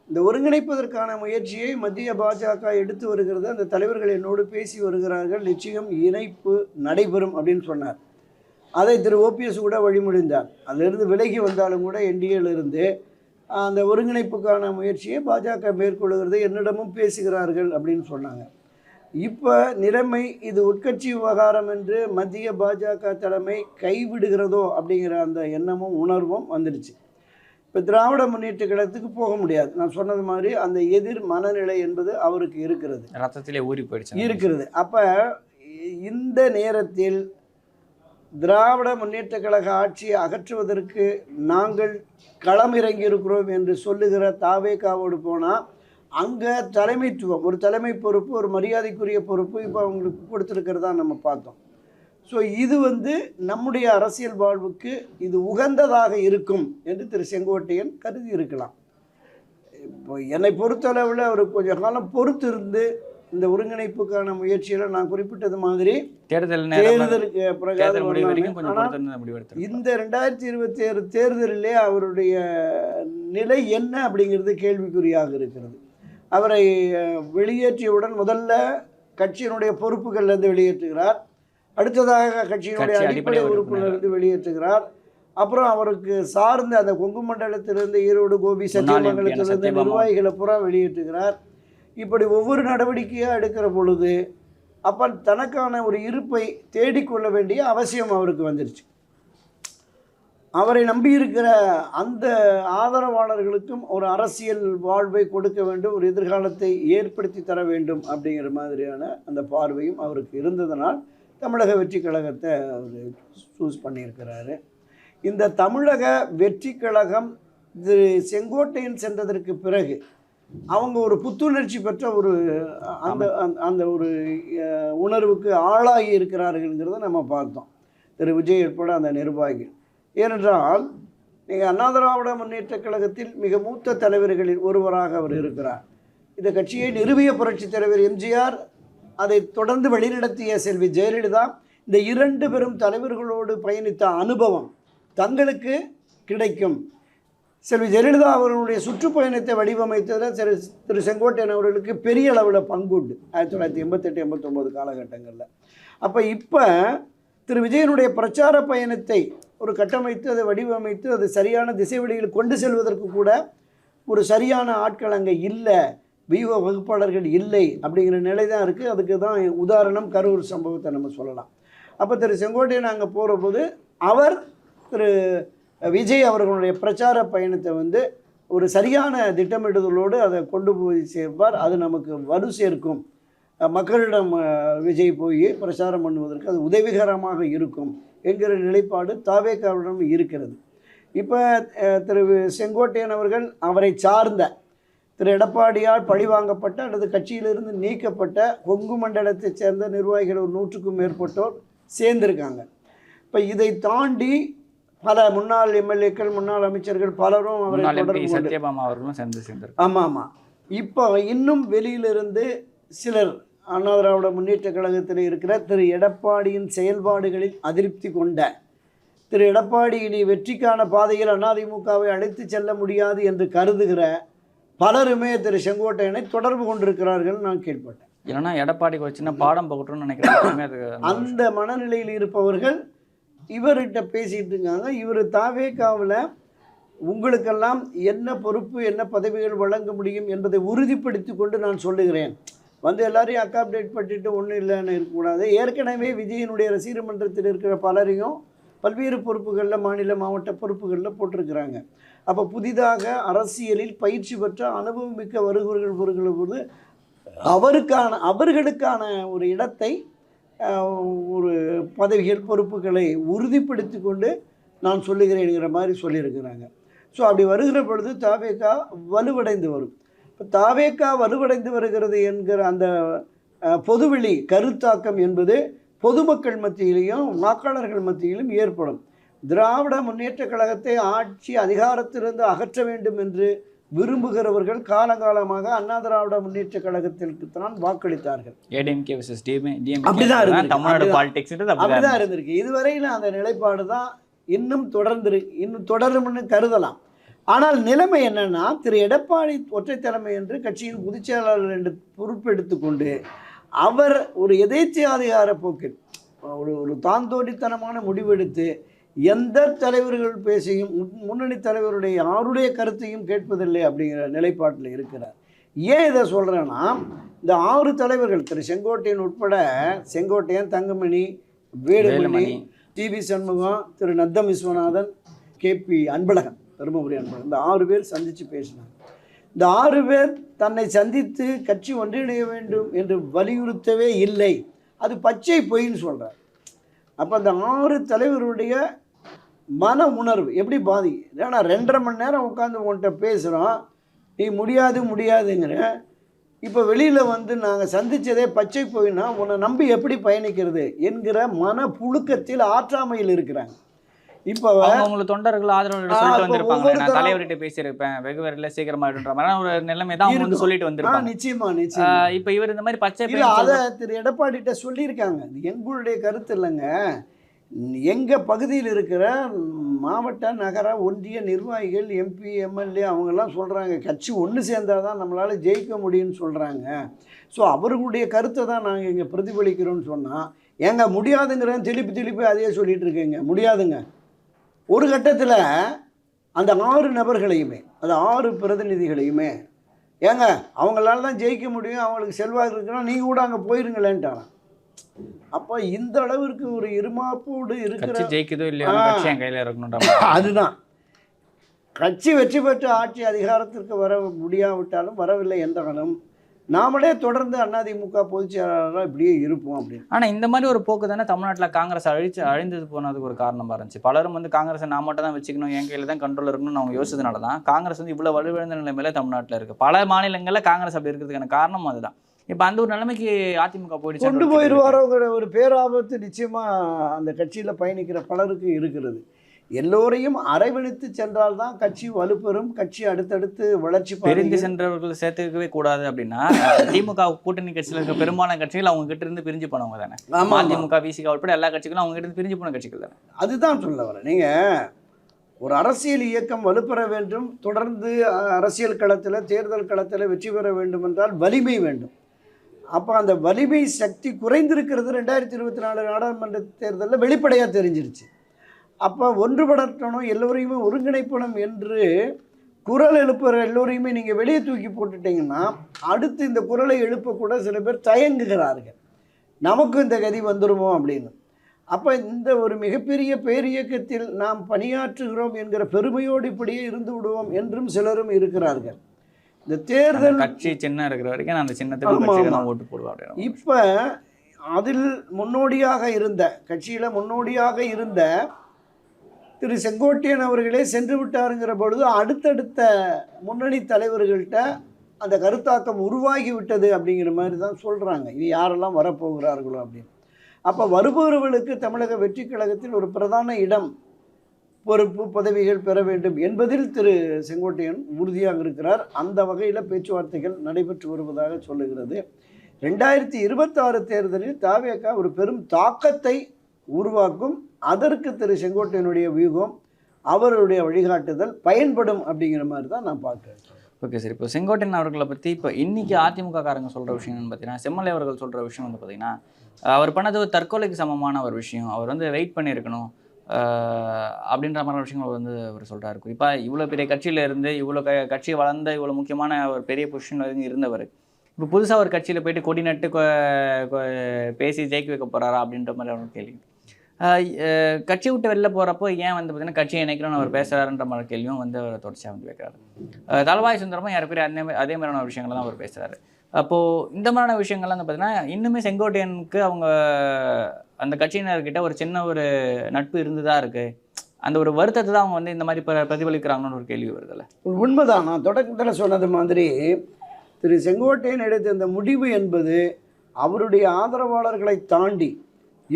Speaker 1: இந்த ஒருங்கிணைப்பதற்கான முயற்சியை மத்திய பாஜக எடுத்து வருகிறது. அந்த தலைவர்கள் என்னோடு பேசி வருகிறார்கள், நிச்சயம் இணைப்பு நடைபெறும் அப்படின்னு சொன்னார். அதை திரு ஓபிஎஸ் கூட வழிமொழிந்தார். அதிலிருந்து விலகி வந்தாலும் கூட என்டிஏலிருந்து அந்த ஒருங்கிணைப்புக்கான முயற்சியை பாஜக மேற்கொள்கிறது, என்னிடமும் பேசுகிறார்கள் அப்படின்னு சொன்னாங்க. இப்போ நிலைமை இது உட்கட்சி விவகாரம் என்று மத்திய பாஜக தலைமை கைவிடுகிறதோ அப்படிங்கிற அந்த எண்ணமும் உணர்வும் வந்துடுச்சு. இப்போ திராவிட முன்னேற்ற கழகத்துக்கு போக முடியாது. நான் சொன்னது மாதிரி அந்த எதிர் மனநிலை என்பது அவருக்கு இருக்கிறது,
Speaker 2: ரத்தத்திலே ஊறி போயிடுச்சு
Speaker 1: இருக்கிறது. அப்போ இந்த நேரத்தில் திராவிட முன்னேற்ற கழக ஆட்சியை அகற்றுவதற்கு நாங்கள் களமிறங்கியிருக்கிறோம் என்று சொல்லுகிற தாவேகாவோடு போனால் அங்கே தலைமைத்துவம், ஒரு தலைமை பொறுப்பு, ஒரு மரியாதைக்குரிய பொறுப்பு இப்போ அவங்களுக்கு கொடுத்துருக்கிறதா நம்ம பார்த்தோம். ஸோ இது வந்து நம்முடைய அரசியல் வாழ்வுக்கு இது உகந்ததாக இருக்கும் என்று திரு செங்கோட்டையன் கருதி இருக்கலாம். இப்போ என்னை பொறுத்தளவில் அவர் கொஞ்சம் காலம் பொறுத்து இருந்து இந்த ஒருங்கிணைப்புக்கான முயற்சியில் நான் குறிப்பிட்டது மாதிரி தேர்தலுக்கு பிரகாரம் இந்த 2027 தேர்தலிலே அவருடைய நிலை என்ன அப்படிங்கிறது கேள்விக்குறியாக இருக்கிறது. அவரை வெளியேற்றியவுடன் முதல்ல கட்சியினுடைய பொறுப்புகள்லேருந்து வெளியேற்றுகிறார், அடுத்ததாக கட்சியினுடைய அடிப்படை உறுப்பினர்லேருந்து வெளியேற்றுகிறார், அப்புறம் அவருக்கு சார்ந்த அந்த கொங்கு மண்டலத்திலிருந்து ஈரோடு கோபி சத்தியமங்கலத்திலிருந்து நிர்வாகிகளை பூரா வெளியேற்றுகிறார். இப்படி ஒவ்வொரு நடவடிக்கையாக எடுக்கிற பொழுது அப்போ தனக்கான ஒரு இருப்பை தேடிக்கொள்ள வேண்டிய அவசியம் அவருக்கு வந்துருச்சு. அவரை நம்பியிருக்கிற அந்த ஆதரவாளர்களுக்கும் ஒரு அரசியல் வாழ்வை கொடுக்க வேண்டும், ஒரு எதிர்காலத்தை ஏற்படுத்தி தர வேண்டும் அப்படிங்கிற மாதிரியான அந்த பார்வையும் அவருக்கு இருந்ததனால் தமிழக வெற்றி கழகத்தை அவர் சூஸ் பண்ணியிருக்கிறாரு. இந்த தமிழக வெற்றி கழகம் திரு செங்கோட்டையன் சென்றதற்கு பிறகு அவங்க ஒரு புத்துணர்ச்சி பெற்ற ஒரு அந்த அந்த ஒரு உணர்வுக்கு ஆளாகி இருக்கிறார்கள்ங்கிறத நம்ம பார்த்தோம், திரு விஜய் உட்பட அந்த நிர்வாகிகள். ஏனென்றால் நீங்கள் அண்ணா திராவிட முன்னேற்ற கழகத்தில் மிக மூத்த தலைவர்களில் ஒருவராக அவர் இருக்கிறார். இந்த கட்சியை நிறுவிய புரட்சித் தலைவர் எம்ஜிஆர், அதை தொடர்ந்து வழிநடத்திய செல்வி ஜெயலலிதா, இந்த 2 பெரும் தலைவர்களோடு பயணித்த அனுபவம் தங்களுக்கு கிடைக்கும். செல்வி ஜெயலலிதா அவர்களுடைய சுற்றுப்பயணத்தை வடிவமைத்ததில் திரு செங்கோட்டையன் அவர்களுக்கு பெரிய அளவில் பங்கு உண்டு 1988-89 காலகட்டங்களில். அப்போ இப்போ திரு விஜயனுடைய பிரச்சார பயணத்தை ஒரு கட்டமைத்து அதை வடிவமைத்து அது சரியான திசை வழியில் கொண்டு செல்வதற்கு கூட ஒரு சரியான ஆட்கள் அங்கே இல்லை, வியூக வகுப்பாளர்கள் இல்லை அப்படிங்கிற நிலை தான் இருக்குது. அதுக்கு தான் உதாரணம் கரூர் சம்பவத்தை நம்ம சொல்லலாம். அப்போ திரு செங்கோட்டையன் அங்கே போகிற போது அவர் திரு விஜய் அவர்களுடைய பிரச்சார பயணத்தை வந்து ஒரு சரியான திட்டமிடுதலோடு அதை கொண்டு போய் சேர்ப்பார். அது நமக்கு வலு சேர்க்கும், மக்களிடம் விஜய் போய் பிரச்சாரம் பண்ணுவதற்கு அது உதவிகரமாக இருக்கும் என்கிற நிலைப்பாடு தாவேகாவிடம் இருக்கிறது. இப்போ திரு செங்கோட்டையன் அவர்கள் அவரை சார்ந்த திரு எடப்பாடியால் பழிவாங்கப்பட்ட அல்லது கட்சியிலிருந்து நீக்கப்பட்ட கொங்கு மண்டலத்தைச் சேர்ந்த நிர்வாகிகள் ஒரு 100க்கும் மேற்பட்டோர் சேர்ந்திருக்காங்க. இப்போ இதை தாண்டி பல முன்னாள் எம்எல்ஏக்கள், முன்னாள் அமைச்சர்கள் பலரும் அவரை தொடர்பு
Speaker 2: சத்யபாமா அவர்களும் சேர்ந்து
Speaker 1: ஆமாம். இப்போ இன்னும் வெளியிலிருந்து சிலர் அண்ணா திராவிட முன்னேற்ற கழகத்தில் இருக்கிற திரு எடப்பாடியின் செயல்பாடுகளில் அதிருப்தி கொண்ட, திரு எடப்பாடி இனி வெற்றிக்கான பாதையில் அதிமுகவை அழைத்து செல்ல முடியாது என்று கருதுகிற பலருமே திரு செங்கோட்டையனை தொடர்பு கொண்டிருக்கிறார்கள் நான் கேள்விப்பட்டேன்.
Speaker 2: இல்லைன்னா எடப்பாடிக்கு ஒரு சின்ன பாடம் போகட்டும்னு நினைக்கிறேன். அது
Speaker 1: அந்த மனநிலையில் இருப்பவர்கள் இவர்கிட்ட பேசிகிட்டு இருக்காங்க. இவர் தாவேகாவில் உங்களுக்கெல்லாம் என்ன பொறுப்பு என்ன பதவிகள் வழங்க முடியும் என்பதை உறுதிப்படுத்தி கொண்டு நான் சொல்லுகிறேன். வந்து எல்லாரையும் அக்காப்டேட் பண்ணிட்டு ஒன்றும் இல்லைன்னு இருக்கக்கூடாது. ஏற்கனவே விஜயனுடைய ரசிகர் மன்றத்தில் இருக்கிற பலரையும் பல்வேறு பொறுப்புகளில் மாநில மாவட்ட பொறுப்புகளில் போட்டிருக்கிறாங்க. அப்போ புதிதாக அரசியலில் பயிற்சி பெற்ற அனுபவம் மிக்க வருகிற போது அவர்களுக்கான ஒரு இடத்தை ஒரு பதவிகள் பொறுப்புகளை உறுதிப்படுத்தி கொண்டு நான் சொல்லுகிறேங்கிற மாதிரி சொல்லியிருக்கிறாங்க. ஸோ அப்படி வருகிற பொழுது தாவேகா வலுவடைந்து வரும். இப்போ தாவேகா வலுவடைந்து வருகிறது என்கிற அந்த பொதுவெளி கருத்தாக்கம் என்பது பொதுமக்கள் மத்தியிலையும் வாக்காளர்கள் மத்தியிலும் ஏற்படும். திராவிட முன்னேற்ற கழகத்தை ஆட்சி அதிகாரத்திலிருந்து அகற்ற வேண்டும் என்று விரும்புகிறவர்கள் காலகாலமாக அண்ணா திராவிட முன்னேற்ற கழகத்திற்கு தான் வாக்களித்தார்கள். அப்படிதான் இருந்திருக்கு. இதுவரையில் அந்த நிலைப்பாடு தான் இன்னும் தொடரும்னு கருதலாம். ஆனால் நிலைமை என்னன்னா, திரு எடப்பாடி ஒற்றை தலைமை என்று கட்சியின் பொதுச் செயலாளர் என்று பொறுப்பெடுத்து கொண்டு அவர் ஒரு எதேச்சையாதிகார போக்கில் ஒரு தாந்தோடித்தனமான முடிவெடுத்து எந்த தலைவர்கள் பேசியும் முன்னணி தலைவருடைய யாருடைய கருத்தையும் கேட்பதில்லை அப்படிங்கிற நிலைப்பாட்டில் இருக்கிறார். ஏன் இதை சொல்கிறேன்னா, இந்த 6 தலைவர்கள் திரு செங்கோட்டையன் உட்பட, செங்கோட்டையன், தங்கமணி, வேலுமணி, டிவி சண்முகம், திரு நத்தம் விஸ்வநாதன், கேபி அன்பழகன், தருமபுரி அன்பழகன், இந்த 6 பேர் சந்தித்து பேசினாங்க. இந்த 6 பேர் தன்னை சந்தித்து கட்சி ஒன்றிணைய வேண்டும் என்று வலியுறுத்தவே இல்லை. அது பச்சை பொய்ன்னு சொல்கிறார். அப்போ அந்த 6 தலைவருடைய மன உணர்வு எப்படி பாதிக்கு? ஏன்னா 2.5 மணி நேரம் உட்காந்து உன்கிட்ட பேசுகிறோம், நீ முடியாதுங்கிற. இப்போ வெளியில் வந்து நாங்கள் சந்தித்ததே பச்சை பொய்னா உன்னை நம்பி எப்படி பயணிக்கிறது என்கிற மன புழுக்கத்தில் ஆற்றாமையில் இருக்கிறாங்க. இப்போ
Speaker 2: உங்களுக்கு தொண்டர்கள் ஆதரவு வந்திருப்பாங்க, நான் தலைவர்கிட்ட பேசியிருப்பேன், வெகு விரைவில் சீக்கிரமாகிடுன்ற மாதிரி ஒரு நிலைமை தான் அவங்க வந்து சொல்லிட்டு வந்திருப்பாங்க.
Speaker 1: நிச்சயமா.
Speaker 2: இப்போ இவர் இந்த மாதிரி பச்சை
Speaker 1: அதை திரு எடப்பாடிகிட்ட சொல்லியிருக்காங்க. எங்களுடைய கருத்து இல்லைங்க, எங்கள் பகுதியில் இருக்கிற மாவட்ட நகர ஒன்றிய நிர்வாகிகள், எம்பி, எம்எல்ஏ அவங்கெல்லாம் சொல்கிறாங்க, கட்சி ஒன்று சேர்ந்தால் தான் நம்மளால் ஜெயிக்க முடியும்னு சொல்கிறாங்க. ஸோ அவர்களுடைய கருத்தை தான் நாங்கள் இங்கே பிரதிபலிக்கிறோன்னு சொன்னால், ஏங்க முடியாதுங்கிறேன் திருப்பி அதையே சொல்லிகிட்டு இருக்கேங்க. முடியாதுங்க. ஒரு கட்டத்தில் அந்த 6 நபர்களையுமே, அது 6 பிரதிநிதிகளையுமே, ஏங்க அவங்களால தான் ஜெயிக்க முடியும், அவங்களுக்கு செல்வாக்கு இருக்குன்னா நீங்கள் கூட அங்கே போயிருங்களேன்ட்டாங்க. அப்போ இந்த அளவிற்கு ஒரு இருமாப்போடு இருக்கிற
Speaker 2: ஜெயிக்குதோ இல்லையா கையில் இருக்கணும்.
Speaker 1: அதுதான் கட்சி வெற்றி பெற்ற ஆட்சி அதிகாரத்திற்கு வர முடியாவிட்டாலும் வரவில்லை என்றாலும் நாமளே தொடர்ந்து அதிமுக பொதுச் செயலாளராக இப்படியே இருப்போம் அப்படின்னு.
Speaker 2: ஆனால் இந்த மாதிரி ஒரு போக்கு தானே தமிழ்நாட்டில் காங்கிரஸ் அழிந்தது போனதுக்கு ஒரு காரணமாக இருந்துச்சு. பலரும் வந்து காங்கிரஸை நான் மட்டும் தான் வச்சுக்கணும், என் கையில் தான் கண்ட்ரோல் இருக்கணும்னு அவங்க யோசிச்சதுனால தான் காங்கிரஸ் வந்து இவ்வளோ வலுவிழந்த நிலைமையில தமிழ்நாட்டில் இருக்குது. பல மாநிலங்களில் காங்கிரஸ் அப்படி இருக்கிறதுக்கான காரணம் அதுதான். இப்போ அந்த ஒரு நிலைமைக்கு அதிமுக போயிடுச்சு,
Speaker 1: கொண்டு போயிடுவாரோங்கிற ஒரு பேராபத்து நிச்சயமாக அந்த கட்சியில் பயணிக்கிற பலருக்கு இருக்கிறது. எல்லோரையும் அரவணைத்து சென்றால்தான் கட்சி வலுப்பெறும், கட்சி அடுத்தடுத்து வளர்ச்சி
Speaker 2: பிரிந்து சென்றவர்கள் சேர்த்துக்கவே கூடாது. அப்படின்னா திமுக கூட்டணி கட்சியில் இருக்க பெரும்பாலான கட்சிகள் அவங்க கிட்ட இருந்து பிரிஞ்சு போனவங்க தானே. அதிமுக, விசிக உட்பட எல்லா கட்சிகளும் அவங்க கிட்ட இருந்து பிரிஞ்சு போன கட்சிகள் தானே. அதுதான்
Speaker 1: சொல்ல வரேன். நீங்கள் ஒரு அரசியல் இயக்கம் வலுப்பெற வேண்டும், தொடர்ந்து அரசியல் களத்தில், தேர்தல் களத்தில் வெற்றி பெற வேண்டும் என்றால் வலிமை வேண்டும். அப்போ அந்த வலிமை சக்தி குறைந்திருக்கிறது 2024 நாடாளுமன்ற தேர்தலில் வெளிப்படையாக தெரிஞ்சிருச்சு. அப்போ ஒன்றுபடணும், எல்லோரையுமே ஒருங்கிணைப்பணும் என்று குரல் எழுப்புகிற எல்லோரையுமே நீங்கள் வெளியே தூக்கி போட்டுட்டிங்கன்னா அடுத்து இந்த குரலை எழுப்பக்கூட சில பேர் தயங்குகிறார்கள், நமக்கும் இந்த கதி வந்துடுமோ அப்படின்னு. அப்போ இந்த ஒரு மிகப்பெரிய பேரியக்கத்தில் நாம் பணியாற்றுகிறோம் என்கிற பெருமையோடு இப்படியே இருந்து விடுவோம் என்றும் சிலரும் இருக்கிறார்கள். இந்த தேர்தல்
Speaker 2: கட்சி சின்ன இருக்கிற வரைக்கும் நான் அந்த சின்னத்துக்கு ஓட்டு போடுவேன்.
Speaker 1: இப்போ அதில் முன்னோடியாக இருந்த கட்சியில் முன்னோடியாக இருந்த திரு செங்கோட்டையன் அவர்களே சென்று விட்டாருங்கிற பொழுது அடுத்தடுத்த முன்னணி தலைவர்கள்ட்ட அந்த கருத்தாக்கம் உருவாகி விட்டது அப்படிங்கிற மாதிரி தான் சொல்கிறாங்க. இது யாரெல்லாம் வரப்போகிறார்களோ அப்படின்னு. அப்போ வருபவர்களுக்கு தமிழக வெற்றி கழகத்தில் ஒரு பிரதான இடம், பொறுப்பு, பதவிகள் பெற வேண்டும் என்பதில் திரு செங்கோட்டையன் உறுதியாக இருக்கிறார். அந்த வகையில் பேச்சுவார்த்தைகள் நடைபெற்று வருவதாக சொல்லுகிறது. 2026 தேர்தலில் தாவேகா ஒரு பெரும் தாக்கத்தை உருவாக்கும். அதற்கு திரு செங்கோட்டையனுடைய வியூகம், அவருடைய வழிகாட்டுதல் பயன்படும் அப்படிங்கிற மாதிரி தான் நான் பார்க்குறேன்.
Speaker 2: Okay sir. இப்போ செங்கோட்டையன் அவர்களை பற்றி இப்போ இன்னைக்கு அதிமுக காரங்க சொல்கிற விஷயம் என்னன்னு பார்த்தீங்கன்னா, செம்மலை அவர்கள் சொல்கிற விஷயம் வந்து பார்த்தீங்கன்னா, அவர் பண்ணது ஒரு தற்கொலைக்கு சமமான ஒரு விஷயம். அவர் வந்து வெயிட் பண்ணியிருக்கணும் அப்படின்ற மாதிரி விஷயங்கள் வந்து அவர் சொல்கிறாரு. குறிப்பாக இவ்வளோ பெரிய கட்சியில் இருந்து இவ்வளோ கட்சி வளர்ந்த இவ்வளோ முக்கியமான ஒரு பெரிய பொசிஷனில் இருந்தவர் இப்போ புதுசாக ஒரு கட்சியில் போயிட்டு கொடி நட்டு பேசி ஜெயிக்க வைக்க போகிறாரா அப்படின்ற மாதிரி ஒரு கேள்வி. கட்சி விட்டு வெளில போகிறப்போ ஏன் வந்து பார்த்தீங்கன்னா கட்சியை இணைக்கணும்னு அவர் பேசுகிறாருன்ற மாதிரி கேள்வியும் வந்து அவர் தொடர்ச்சியாக வந்து வைக்கிறாரு. தலவாய் சுந்தரமும் யார் பேர் அதே மாதிரியான விஷயங்கள் தான் அவர் பேசுகிறாரு. அப்போது இந்த மாதிரியான விஷயங்கள்லாம் வந்து பார்த்தீங்கன்னா இன்னுமே செங்கோட்டையனுக்கு அவங்க அந்த கட்சியினர்கிட்ட ஒரு சின்ன ஒரு நட்பு இருந்துதான் இருக்குது. அந்த ஒரு வருத்தத்தை தான் அவங்க வந்து இந்த மாதிரி பிரதிபலிக்கிறாங்கன்னு ஒரு கேள்வி வருதில்ல.
Speaker 1: உண்மைதான். நான் தொடக்கத்தில் சொன்னது மாதிரி திரு செங்கோட்டையன் எடுத்த இந்த முடிவு என்பது அவருடைய ஆதரவாளர்களை தாண்டி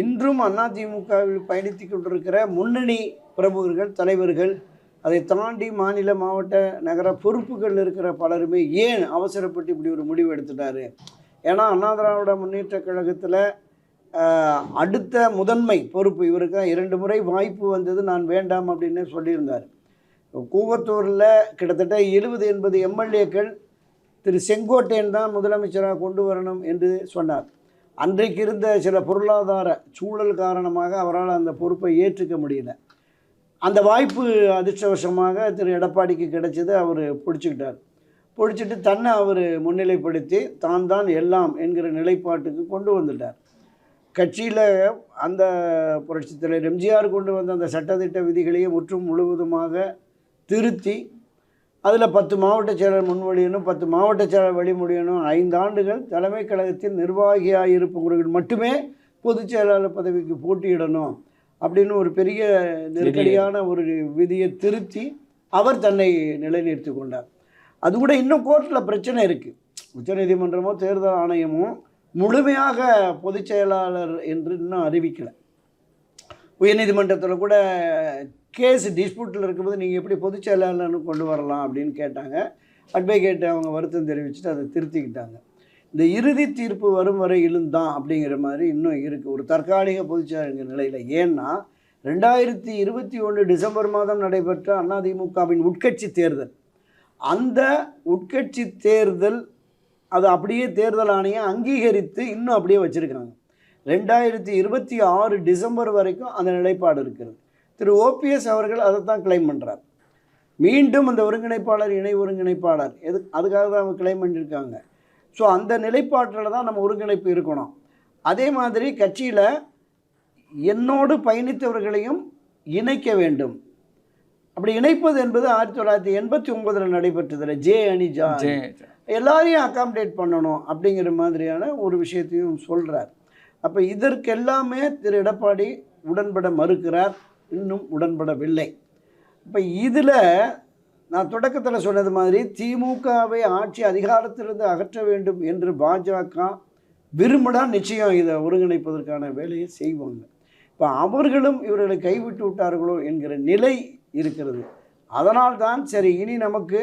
Speaker 1: இன்றும் அதிமுகவில் பயணித்து கொண்டிருக்கிற முன்னணி பிரமுகர்கள், தலைவர்கள், அதை தாண்டி மாநில, மாவட்ட, நகர பொறுப்புகள் இருக்கிற பலருமே ஏன் அவசரப்பட்டு இப்படி ஒரு முடிவு எடுத்துட்டாரு. ஏன்னா அண்ணா திராவிட முன்னேற்ற கழகத்தில் அடுத்த முதன்மை பொறுப்பு இவருக்கு 2 முறை வாய்ப்பு வந்தது, நான் வேண்டாம் அப்படின்னு சொல்லியிருந்தார். கூவத்தூரில் கிட்டத்தட்ட 70-80 எம்எல்ஏக்கள் திரு செங்கோட்டையன் தான் முதலமைச்சராக கொண்டு வரணும் என்று சொன்னார். அன்றைக்கு இருந்த சில பொருளாதார சூழல் காரணமாக அவரால் அந்த பொறுப்பை ஏற்றுக்க முடியல. அந்த வாய்ப்பு அதிர்ஷ்டவசமாக திரு எடப்பாடிக்கு கிடைச்சது. அவர் பிடிச்சிட்டு தன்னை அவர் முன்னிலைப்படுத்தி தான் எல்லாம் என்கிற நிலைப்பாட்டுக்கு கொண்டு வந்துட்டார். கட்சியில் அந்த புரட்சித் தலைவர் எம்ஜிஆர் கொண்டு வந்த அந்த சட்டத்திட்ட விதிகளையே முற்றும் முழுவதுமாக திருத்தி அதில் 10 மாவட்ட செயலர் முன்வழியணும், 10 மாவட்ட செயலர் வழிமுடியணும், 5 ஆண்டுகள் தலைமை கழகத்தில் நிர்வாகியாக இருப்பவர்கள் மட்டுமே பொதுச் செயலாளர் பதவிக்கு போட்டியிடணும் அப்படின்னு ஒரு பெரிய நெருக்கடியான ஒரு விதியை திருத்தி அவர் தன்னை நிலைநிறுத்தி கொண்டார். அது கூட இன்னும் கோர்ட்டில் பிரச்சனை இருக்குது. உச்சநீதிமன்றமோ தேர்தல் ஆணையமோ முழுமையாக பொதுச் செயலாளர் என்று இன்னும் அறிவிக்கலை. உயர்நீதிமன்றத்தில் கூட கேஸ் டிஸ்பியூட்டில் இருக்கும்போது நீங்கள் எப்படி பொதுச் செயலாளர்னு கொண்டு வரலாம் அப்படின்னு கேட்டாங்க. அட்வொகேட் அவங்க வருத்தம் தெரிவிச்சுட்டு அதை திருத்திக்கிட்டாங்க. இந்த இறுதி தீர்ப்பு வரும் வரையிலும் தான் அப்படிங்கிற மாதிரி இன்னும் இருக்குது ஒரு தற்காலிக பொதுச் செயலாளர் நிலையில். ஏன்னா 2021 டிசம்பர் மாதம் நடைபெற்ற அதிமுகவின் உட்கட்சி தேர்தல், அந்த உட்கட்சி தேர்தல் அது அப்படியே தேர்தல் ஆணையம் அங்கீகரித்து இன்னும் அப்படியே வச்சுருக்காங்க. 2026 டிசம்பர் வரைக்கும் அந்த நிலைப்பாடு இருக்கிறது. திரு ஓபிஎஸ் அவர்கள் அதை தான் கிளைம் பண்ணுறார். மீண்டும் அந்த ஒருங்கிணைப்பாளர், இணை ஒருங்கிணைப்பாளர் அதுக்காக தான் அவங்க கிளைம் பண்ணியிருக்காங்க. ஸோ அந்த நிலைப்பாட்டில் தான் நம்ம ஒருங்கிணைப்பு இருக்கணும். அதே மாதிரி கட்சியில் என்னோடு பயணித்தவர்களையும் இணைக்க வேண்டும். அப்படி இணைப்பது என்பது 1989 நடைபெற்றதில் ஜே அணி ஜா எல்லாரையும் அகாமடேட் பண்ணணும் அப்படிங்கிற மாதிரியான ஒரு விஷயத்தையும் சொல்கிறார். அப்போ இதற்கெல்லாமே திரு எடப்பாடி உடன்பட மறுக்கிறார், இன்னும் உடன்படவில்லை. இப்போ இதில் நான் தொடக்கத்தில் சொன்னது மாதிரி திமுகவை ஆட்சி அதிகாரத்திலிருந்து அகற்ற வேண்டும் என்று பாஜக விரும்பினா நிச்சயம் இதை ஒருங்கிணைப்பதற்கான வேலையை செய்வாங்க. இப்போ அவர்களும் இவர்களை கைவிட்டு விட்டார்களோ என்கிற நிலை இருக்கிறது. அதனால்தான் சரி இனி நமக்கு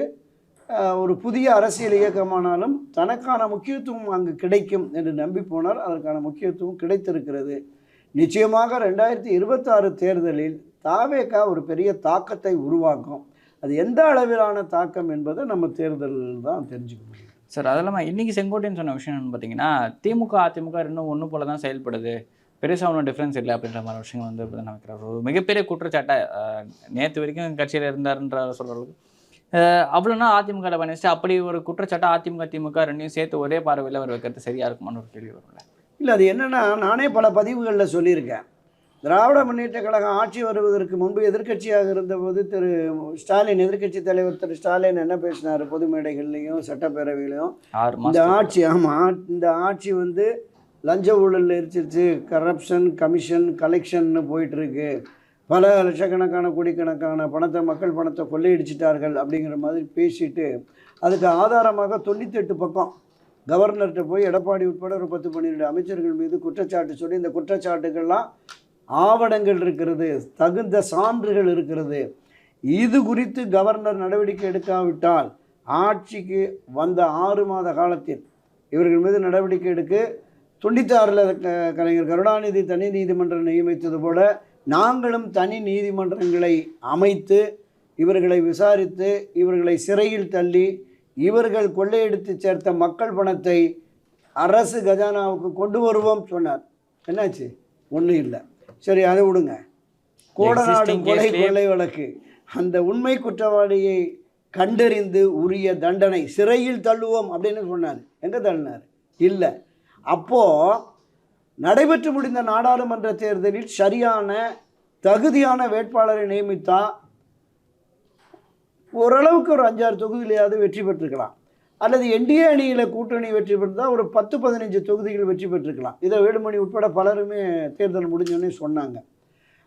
Speaker 1: ஒரு புதிய அரசியல் இயக்கமானாலும் தனக்கான முக்கியத்துவம் அங்கு கிடைக்கும் என்று நம்பி போனால் அதற்கான முக்கியத்துவம் கிடைத்திருக்கிறது. நிச்சயமாக 2026 தேர்தலில் தாவேகா ஒரு பெரிய தாக்கத்தை உருவாக்கும். அது எந்த அளவிலான தாக்கம் என்பதை நம்ம தேர்தலில் தான் தெரிஞ்சுக்க முடியும்.
Speaker 2: சார், அது இல்லாமல் இன்றைக்கி செங்கோட்டையன் சொன்ன விஷயம் என்னென்னு பார்த்தீங்கன்னா, திமுக அதிமுக இன்னும் ஒன்று போல தான் செயல்படுது, பெருசாக ஒன்றும் டிஃப்ரென்ஸ் இல்லை அப்படின்ற மாதிரி விஷயங்கள் வந்து இப்படி நினைக்கிறார். ஒரு மிகப்பெரிய குற்றச்சாட்டை நேற்று வரைக்கும் கட்சியில் இருந்தார்ன்ற சொல்கிறவங்களுக்கு அவ்வளோ நாள் அதிமுகவில் பண்ணிச்சுட்டு அப்படி ஒரு குற்றச்சாட்டை அதிமுக திமுக ரெண்டையும் சேர்த்து ஒரே பார்வையில் அவர் வைக்கிறது சரியாக இருக்குமான்னு ஒரு கேள்வி வரும்ல.
Speaker 1: இல்லை, அது என்னென்னா நானே பல பதிவுகளில் சொல்லியிருக்கேன். திராவிட முன்னேற்ற கழகம் ஆட்சி வருவதற்கு முன்பு எதிர்க்கட்சியாக இருந்தபோது திரு ஸ்டாலின், எதிர்க்கட்சி தலைவர் திரு ஸ்டாலின் என்ன பேசினார் பொது மேடைகள்லையும் சட்டப்பேரவையிலையும், இந்த ஆட்சி வந்து லஞ்ச ஊழல் எரிச்சிருச்சு, கரப்ஷன், கமிஷன், கலெக்ஷன்னு போயிட்டுருக்கு, பல லட்சக்கணக்கான கோடிக்கணக்கான மக்கள் பணத்தை கொள்ளையடிச்சிட்டார்கள் அப்படிங்கிற மாதிரி பேசிட்டு அதுக்கு ஆதாரமாக 98 பக்கம் கவர்னர்கிட்ட போய் எடப்பாடி உட்பட ஒரு 10-12 அமைச்சர்கள் மீது குற்றச்சாட்டு சொல்லி இந்த குற்றச்சாட்டுகள்லாம் ஆவணங்கள் இருக்கிறது, தகுந்த சான்றுகள் இருக்கிறது. இது குறித்து கவர்னர் நடவடிக்கை எடுக்காவிட்டால் ஆட்சிக்கு வந்த 6 மாத காலத்தில் இவர்கள் மீது நடவடிக்கை எடுக்க 96 கலைஞர் கருணாநிதி தனி நீதிமன்றம் நியமித்தது போல நாங்களும் தனி நீதிமன்றங்களை அமைத்து இவர்களை விசாரித்து இவர்களை சிறையில் தள்ளி இவர்கள் கொள்ளையடித்து சேர்த்த மக்கள் பணத்தை அரசு கஜானாவுக்கு கொண்டு வருவோம் சொன்னார். என்னாச்சு? ஒன்றும் இல்லை. சரி, அதை விடுங்க. கோடநாடு கொலை வழக்கு, அந்த உண்மை குற்றவாளியை கண்டறிந்து உரிய தண்டனை, சிறையில் தள்ளுவோம் அப்படின்னு சொன்னார். எங்கே தள்ளினார்? இல்லை. அப்போது நடைபெற்று முடிந்த நாடாளுமன்ற தேர்தலில் சரியான தகுதியான வேட்பாளரை நியமித்தா ஓரளவுக்கு ஒரு 5-6 தொகுதியிலையாவது வெற்றி பெற்றிருக்கலாம். அல்லது என்டிஏ அணியில் கூட்டணி வெற்றி பெற்றால் ஒரு 10-15 தொகுதிகள் வெற்றி பெற்றிருக்கலாம். இதை வேலுமணி உட்பட பலருமே தேர்தல் முடிஞ்சோன்னே சொன்னாங்க.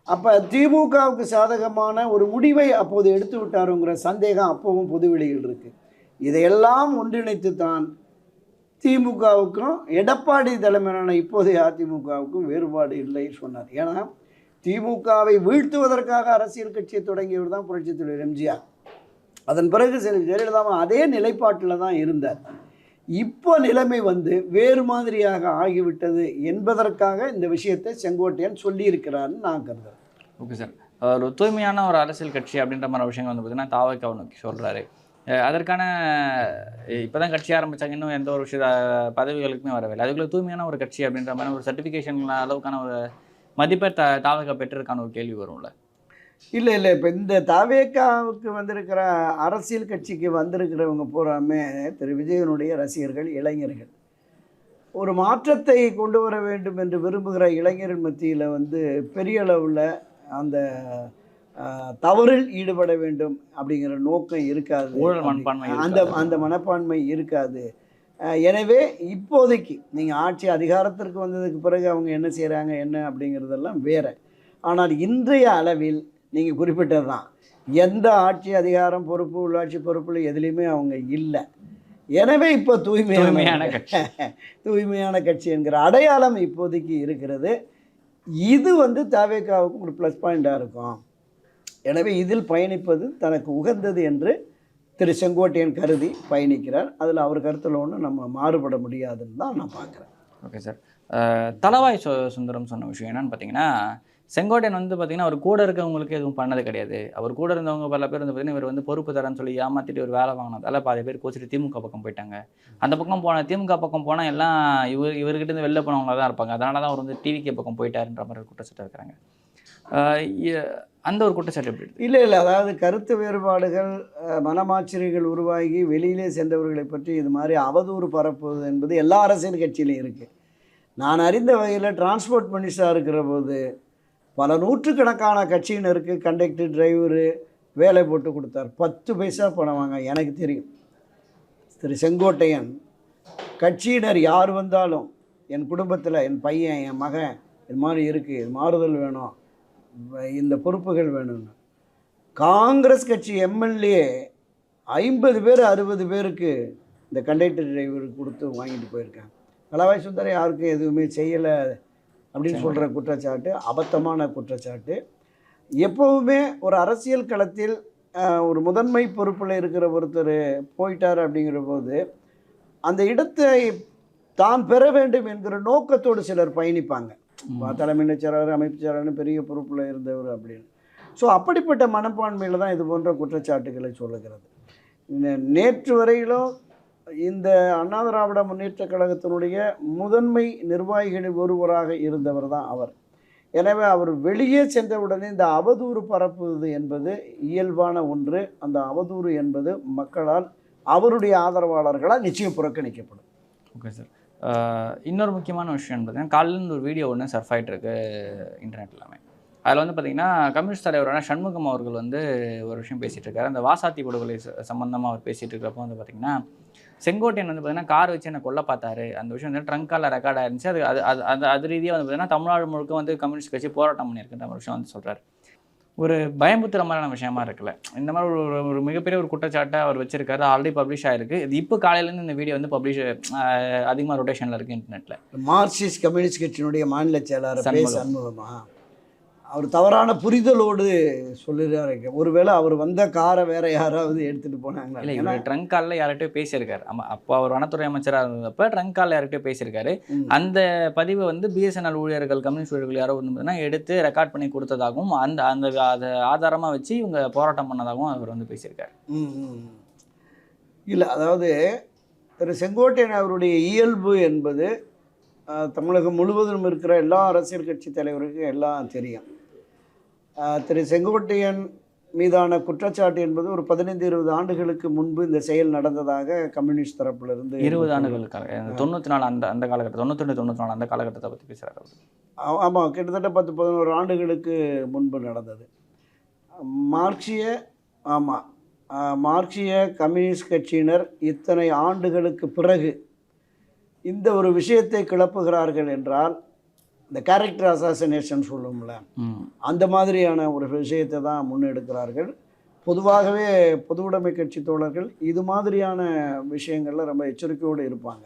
Speaker 1: அப்போ திமுகவுக்கு சாதகமான ஒரு முடிவை அப்போது எடுத்து விட்டாருங்கிற சந்தேகம் அப்போவும் பொதுவெளியில் இருக்குது. இதையெல்லாம் ஒன்றிணைத்து தான் திமுகவுக்கும் எடப்பாடி தலைமையிலான இப்போதைய அதிமுகவுக்கும் வேறுபாடு இல்லை சொன்னார். ஏன்னா திமுகவை வீழ்த்துவதற்காக அரசியல் கட்சியை தொடங்கியவர் தான் புரட்சித் தலைவர் எம்ஜிஆர். அதன் பிறகு ஜெயலலிதாவும் அதே நிலைப்பாட்டில் தான் இருந்தார். இப்போ நிலைமை வேறு மாதிரியாக ஆகிவிட்டது என்பதற்காக இந்த விஷயத்தை செங்கோட்டையன் சொல்லியிருக்கிறார்னு நான் கருதுறேன்.
Speaker 2: Okay sir. ஒரு தூய்மையான ஒரு அரசியல் கட்சி அப்படின்ற மாதிரி விஷயங்கள் பார்த்தீங்கன்னா தாவக்காவை நோக்கி சொல்கிறாரு. அதற்கான இப்போ தான் கட்சி ஆரம்பித்தாங்க, இன்னும் எந்த ஒரு விஷய பதவிகளுக்குமே வரவில்லை. அதுக்குள்ளே தூய்மையான ஒரு கட்சி அப்படின்ற மாதிரி ஒரு சர்டிஃபிகேஷன் அளவுக்கான ஒரு மதிப்பை தாவக்கா பெற்றிருக்கான ஒரு கேள்வி வரும்ல?
Speaker 1: இல்லை, இப்போ இந்த தாவேக்காவுக்கு வந்திருக்கிற அரசியல் கட்சிக்கு வந்திருக்கிறவங்க பூராமே திரு விஜயனுடைய ரசிகர்கள், இளைஞர்கள். ஒரு மாற்றத்தை கொண்டு வர வேண்டும் என்று விரும்புகிற இளைஞர்கள் மத்தியில் பெரிய அளவில் அந்த தவறில் ஈடுபட வேண்டும் அப்படிங்கிற நோக்கம் இருக்காது, அந்த மனப்பான்மை இருக்காது. எனவே இப்போதைக்கு நீங்கள் ஆட்சி அதிகாரத்திற்கு வந்ததுக்கு பிறகு அவங்க என்ன செய்கிறாங்க என்ன அப்படிங்கிறதெல்லாம் வேறு. ஆனால் இன்றைய அளவில் நீங்கள் குறிப்பிட்டது தான், எந்த ஆட்சி அதிகாரம் பொறுப்பு உள்ளாட்சி பொறுப்பில் எதுலேயுமே அவங்க இல்லை. எனவே இப்போ தூய்மையான கட்சி என்கிற அடையாளம் இப்போதைக்கு இருக்கிறது. இது தாவேக்காவுக்கு ஒரு ப்ளஸ் பாயிண்டாக இருக்கும். எனவே இதில் பயணிப்பது தனக்கு உகந்தது என்று திரு செங்கோட்டையன் கருதி பயணிக்கிறார். அதில் அவர் கருத்தில் ஒன்றும் நம்ம மாறுபட முடியாதுன்னு தான் நான் பார்க்குறேன்.
Speaker 2: Okay sir. தளவாய் சுந்தரம் சொன்ன விஷயம் என்னன்னு பார்த்தீங்கன்னா, செங்கோட்டையன் பார்த்தீங்கன்னா அவர் கூட இருக்கவங்களுக்கு எதுவும் பண்ணது கிடையாது. அவர் கூட இருந்தவங்க பல பேர் பார்த்தீங்கன்னா இவர் பொறுப்பு தரேன்னு சொல்லி ஏமாற்றிட்டு ஒரு வேலை வாங்கினதால பாதி பேர் கோச்சிட்டு திமுக பக்கம் போயிட்டாங்க. அந்த பக்கம் திமுக பக்கம் போனால் எல்லாம் இவர்கிட்ட இருந்து வெளில போனவங்களா தான் இருப்பாங்க. அதனால தான் அவர் டிவிகே பக்கம் போயிட்டாருன்ற மாதிரி குற்றச்சாட்டு இருக்கிறாங்க. அந்த ஒரு குற்றச்சாட்டு எப்படி?
Speaker 1: இல்லை, அதாவது கருத்து வேறுபாடுகள், மனமாச்சரிகள் உருவாகி வெளியிலே சென்றவர்களை பற்றி இது மாதிரி அவதூறு பரப்புவது என்பது எல்லா அரசியல் கட்சியிலையும் இருக்குது. நான் அறிந்த வகையில் டிரான்ஸ்போர்ட் மினிஸ்டராக இருக்கிற போது பல நூற்றுக்கணக்கான கட்சியினருக்கு கண்டக்டர், டிரைவரு வேலை போட்டு கொடுத்தார். 10 பைசா பணம் வாங்க. எனக்கு தெரியும் திரு செங்கோட்டையன் கட்சியினர் யார் வந்தாலும் என் குடும்பத்தில் என் பையன், என் மகன் இது மாதிரி இருக்குது, இது மாறுதல் வேணும், இந்த பொறுப்புகள் வேணும்னு காங்கிரஸ் கட்சி எம்எல்ஏ 50 பேர் 60 பேருக்கு இந்த கண்டக்டர் டிரைவருக்கு கொடுத்து வாங்கிட்டு போயிருக்காங்க. தளவாய் சுந்தரம் யாருக்கும் எதுவுமே செய்யலை அப்படின்னு சொல்கிற குற்றச்சாட்டு அபத்தமான குற்றச்சாட்டு. எப்போவுமே ஒரு அரசியல் களத்தில் ஒரு முதன்மை பொறுப்பில் இருக்கிற ஒருத்தர் போயிட்டார் அப்படிங்கிற போது அந்த இடத்தை தான் பெற வேண்டும் என்கிற நோக்கத்தோடு சிலர் பயணிப்பாங்க. தலைமை செயலாளர், அமைப்பு செயலாளர், பெரிய பொறுப்பில் இருந்தவர் அப்படின்னு. ஸோ அப்படிப்பட்ட மனப்பான்மையில் தான் இது போன்ற குற்றச்சாட்டுகளை சொல்லுகிறது. நேற்று வரையிலும் இந்த அண்ணா திராவிட முன்னேற்றக் கழகத்தினுடைய முதன்மை நிர்வாகிகளில் ஒருவராக இருந்தவர் தான் அவர். எனவே அவர் வெளியே சென்றவுடனே இந்த அவதூறு பரப்புவது என்பது இயல்பான ஒன்று. அந்த அவதூறு என்பது மக்களால், அவருடைய ஆதரவாளர்களால் நிச்சயம் புறக்கணிக்கப்படும்.
Speaker 2: Okay sir. இன்னொரு முக்கியமான விஷயம் பார்த்தீங்கன்னா, காலையில் ஒரு வீடியோ ஒன்று சர்ஃப் ஆகிட்டு இருக்கு இன்டர்நெட் எல்லாமே. அதில் பார்த்தீங்கன்னா கம்யூனிஸ்ட் தலைவரான சண்முகம் அவர்கள் ஒரு விஷயம் பேசிகிட்டு இருக்காரு. அந்த வாசாத்தி படுகொலை சம்மந்தமாக அவர் பேசிகிட்டு இருக்கிறப்போ பார்த்தீங்கன்னா, செங்கோட்டையன் பார்த்தீங்கன்னா கார் வச்சு என்னை கொல்ல பார்த்தாரு. அந்த விஷயம் ட்ரங்க் காலில் ரெக்கார்ட் ஆயிருந்துச்சு. அது ரீதியாக பார்த்தீங்கன்னா தமிழ்நாடு முழுக்க கம்யூனிஸ்ட் கட்சி போராட்டம் பண்ணியிருக்குன்ற ஒரு விஷயம் சொல்கிறார். ஒரு பயமுத்துற மாதிரியான விஷயமா இருக்குல்ல. இந்த மாதிரி ஒரு மிகப்பெரிய ஒரு குற்றச்சாட்டை அவர் வச்சிருக்காரு. ஆல்ரெடி பப்ளிஷ் ஆயிருக்கு. இது இப்போ காலையிலேருந்து இந்த வீடியோ பப்ளிஷ் அதிகமாக ரொட்டேஷனில் இருக்குது இன்டர்நெட்டில்.
Speaker 1: மார்க்சிஸ்ட் கம்யூனிஸ்ட் கட்சியினுடைய மாநில செயலாளர் சண்முகமா அவர் தவறான புரிதலோடு சொல்லுறாரு. ஒருவேளை அவர் வந்த காரை வேற யாராவது எடுத்துட்டு போனாங்க.
Speaker 2: இல்லை, இவர் ட்ரங்க் காலில் யார்கிட்டயோ பேசியிருக்காரு. ஆமாம், அப்போ அவர் வனத்துறை அமைச்சராக இருந்தப்போ ட்ரங்க் காலில் யார்கிட்டயோ பேசியிருக்காரு. அந்த பதிவை பிஎஸ்என்எல் ஊழியர்கள், கம்யூனிஸ்ட் ஊழியர்கள் யாரோ எடுத்து ரெக்கார்ட் பண்ணி கொடுத்ததாகவும் அதை ஆதாரமாக வச்சு இவங்க போராட்டம் பண்ணதாகவும் அவர் பேசியிருக்காரு.
Speaker 1: இல்லை, அதாவது திரு செங்கோட்டையன் அவருடைய இயல்பு என்பது தமிழகம் முழுவதும் இருக்கிற எல்லா அரசியல் கட்சி தலைவருக்கும் எல்லாம் தெரியும். திரு செங்கோட்டையன் மீதான குற்றச்சாட்டு என்பது ஒரு 15-20 ஆண்டுகளுக்கு முன்பு இந்த செயல் நடந்ததாக கம்யூனிஸ்ட் தரப்பிலிருந்து
Speaker 2: 20 ஆண்டுகளுக்காக 94 அந்த காலகட்டம் 92-94 அந்த காலகட்டத்தை பற்றி பேசுகிறார்.
Speaker 1: ஆமாம், கிட்டத்தட்ட 10-11 ஆண்டுகளுக்கு முன்பு நடந்தது. மார்க்சிய கம்யூனிஸ்ட் கட்சியினர் இத்தனை ஆண்டுகளுக்கு பிறகு இந்த ஒரு விஷயத்தை கிளப்புகிறார்கள் என்றால், இந்த கேரக்டர் அசாசினேஷன் சொல்லும்ல, அந்த மாதிரியான ஒரு விஷயத்தை தான் முன்னெடுக்கிறார்கள். பொதுவாகவே பொது உடைமை கட்சி தோழர்கள் இது மாதிரியான விஷயங்களில் ரொம்ப எச்சரிக்கையோடு இருப்பாங்க.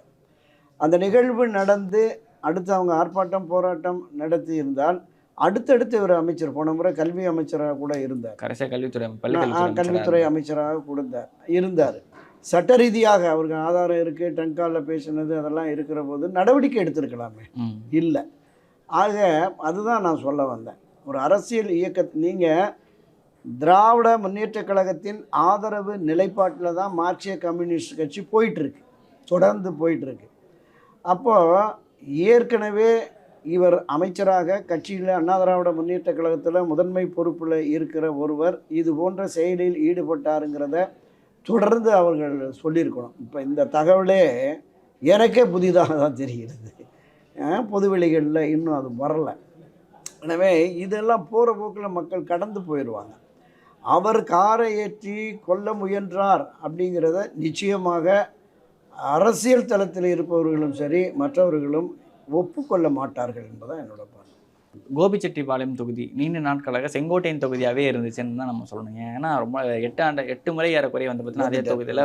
Speaker 1: அந்த நிகழ்வு நடந்து அடுத்து அவங்க ஆர்ப்பாட்டம் போராட்டம் நடத்தி இருந்தால் அடுத்தடுத்து இவர் அமைச்சர், போன முறை கல்வி அமைச்சராக கூட இருந்தார், கல்வித்துறை அமைச்சராக கூட இருந்தார். சட்ட ரீதியாக அவருக்கு ஆதாரம் இருக்குது, டங்காலில் பேசினது அதெல்லாம் இருக்கிற போது நடவடிக்கை எடுத்திருக்கலாமே, இல்லை. ஆக அதுதான் நான் சொல்ல வந்தேன். ஒரு அரசியல் நீங்கள் திராவிட முன்னேற்ற கழகத்தின் ஆதரவு நிலைப்பாட்டில் தான் மார்க்சிய கம்யூனிஸ்ட் கட்சி போயிட்டுருக்கு, தொடர்ந்து போயிட்டுருக்கு. அப்போது ஏற்கனவே இவர் அமைச்சராக கட்சியில் அண்ணா திராவிட முன்னேற்ற கழகத்தில் முதன்மை பொறுப்பில் இருக்கிற ஒருவர் இது போன்ற செயலில் ஈடுபட்டாருங்கிறத தொடர்ந்து அவர்கள் சொல்லியிருக்கணும். இப்போ இந்த தகவலே எனக்கே புதிதாக தான் தெரிகிறது, பொதுவெளிகளில் இன்னும் அது வரலை. எனவே இதெல்லாம் போகிற போக்கில் மக்கள் கடந்து போயிடுவாங்க. அவர் காரை ஏற்றி கொல்ல முயன்றார் அப்படிங்கிறத நிச்சயமாக அரசியல் தளத்தில் இருப்பவர்களும் சரி மற்றவர்களும் ஒப்புக்கொள்ள மாட்டார்கள் என்பதான் என்னோட பார்வை.
Speaker 2: கோபிச்செட்டிப்பாளையம் தொகுதி நீண்ட நாட்களாக செங்கோட்டையன் தொகுதியாகவே இருந்துச்சுன்னு தான் நம்ம சொல்லணுங்க. ஏன்னா ரொம்ப 8 முறை ஏறக்குறைய வந்து பார்த்தீங்கன்னா அதே தொகுதியில்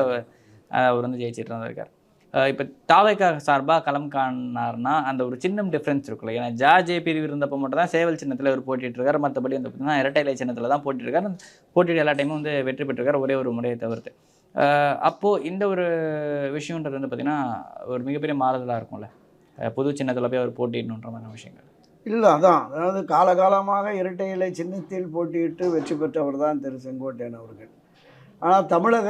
Speaker 2: அவர் வந்து ஜெயிச்சிட்டு இருந்திருக்கார். இப்போ தாவேக்கா சார்பாக களம் காணார்னா அந்த ஒரு சின்னம் டிஃப்ரென்ஸ் இருக்குல்ல. ஏன்னா ஜார்ஜே பிரிவு இருந்தப்போ மட்டும் தான் சேவல் சின்னத்தில் அவர் போட்டிட்டுருக்காரு, மற்றபடி வந்து பார்த்தீங்கன்னா இரட்டை இலை சின்னத்தில் தான் போட்டிருக்காரு. போட்டிட்டு எல்லா டைமும் வந்து வெற்றி பெற்றிருக்காரு, ஒரே ஒரு முறையை தவிர்த்து. அப்போது இந்த ஒரு விஷயன்றது வந்து பார்த்திங்கன்னா ஒரு மிகப்பெரிய மாறுதலாக இருக்கும்ல, புது சின்னத்தில் போய் அவர் போட்டிடணுன்ற மாதிரி விஷயங்கள்
Speaker 1: இல்லை. அதாவது காலகாலமாக இரட்டை இலை சின்னத்தில் போட்டியிட்டு வெற்றி பெற்றவர் தான் திரு செங்கோட்டையன் அவர்கள். ஆனால் தமிழக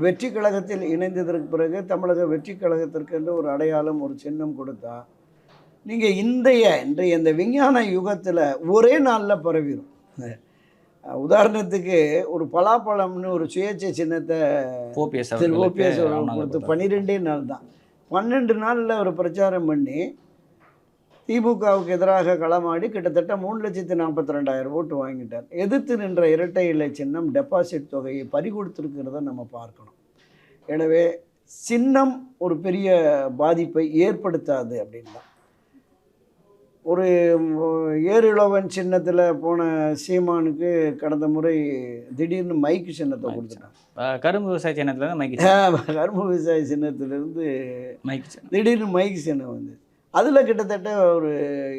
Speaker 1: வெற்றி கழகத்தில் இணைந்ததற்கு பிறகு தமிழக வெற்றி கழகத்திற்கு என்று ஒரு அடையாளம், ஒரு சின்னம் கொடுத்தா நீங்கள் இன்றைய இந்த விஞ்ஞான யுகத்தில் ஒரே நாளில் பரவிடும். உதாரணத்துக்கு ஒரு பலாப்பழம்னு ஒரு சுயேட்சை சின்னத்தை ஓபிஎஸ் கொடுத்து 12 நாள் தான், 12 நாளில் ஒரு பிரச்சாரம் பண்ணி திமுகவுக்கு எதிராக களமாடி கிட்டத்தட்ட 3,42,000 ஓட்டு வாங்கிட்டார். எதிர்த்து நின்ற இரட்டை இலை சின்னம் டெபாசிட் தொகையை பறிகொடுத்துருக்கிறத நம்ம பார்க்கணும். எனவே சின்னம் ஒரு பெரிய பாதிப்பை ஏற்படுத்தாது அப்படின்னா, ஒரு ஏரிழவன் சின்னத்தில் போன சீமானுக்கு கடந்த முறை திடீர்னு மைக்கு சின்னத்தை கொடுத்துட்டாங்க.
Speaker 2: கரும்பு விவசாய சின்னத்தில் மைக்கு,
Speaker 1: கரும்பு விவசாய சின்னத்திலேருந்து திடீர்னு மைக்கு சின்னம் வந்து அதில் கிட்டத்தட்ட ஒரு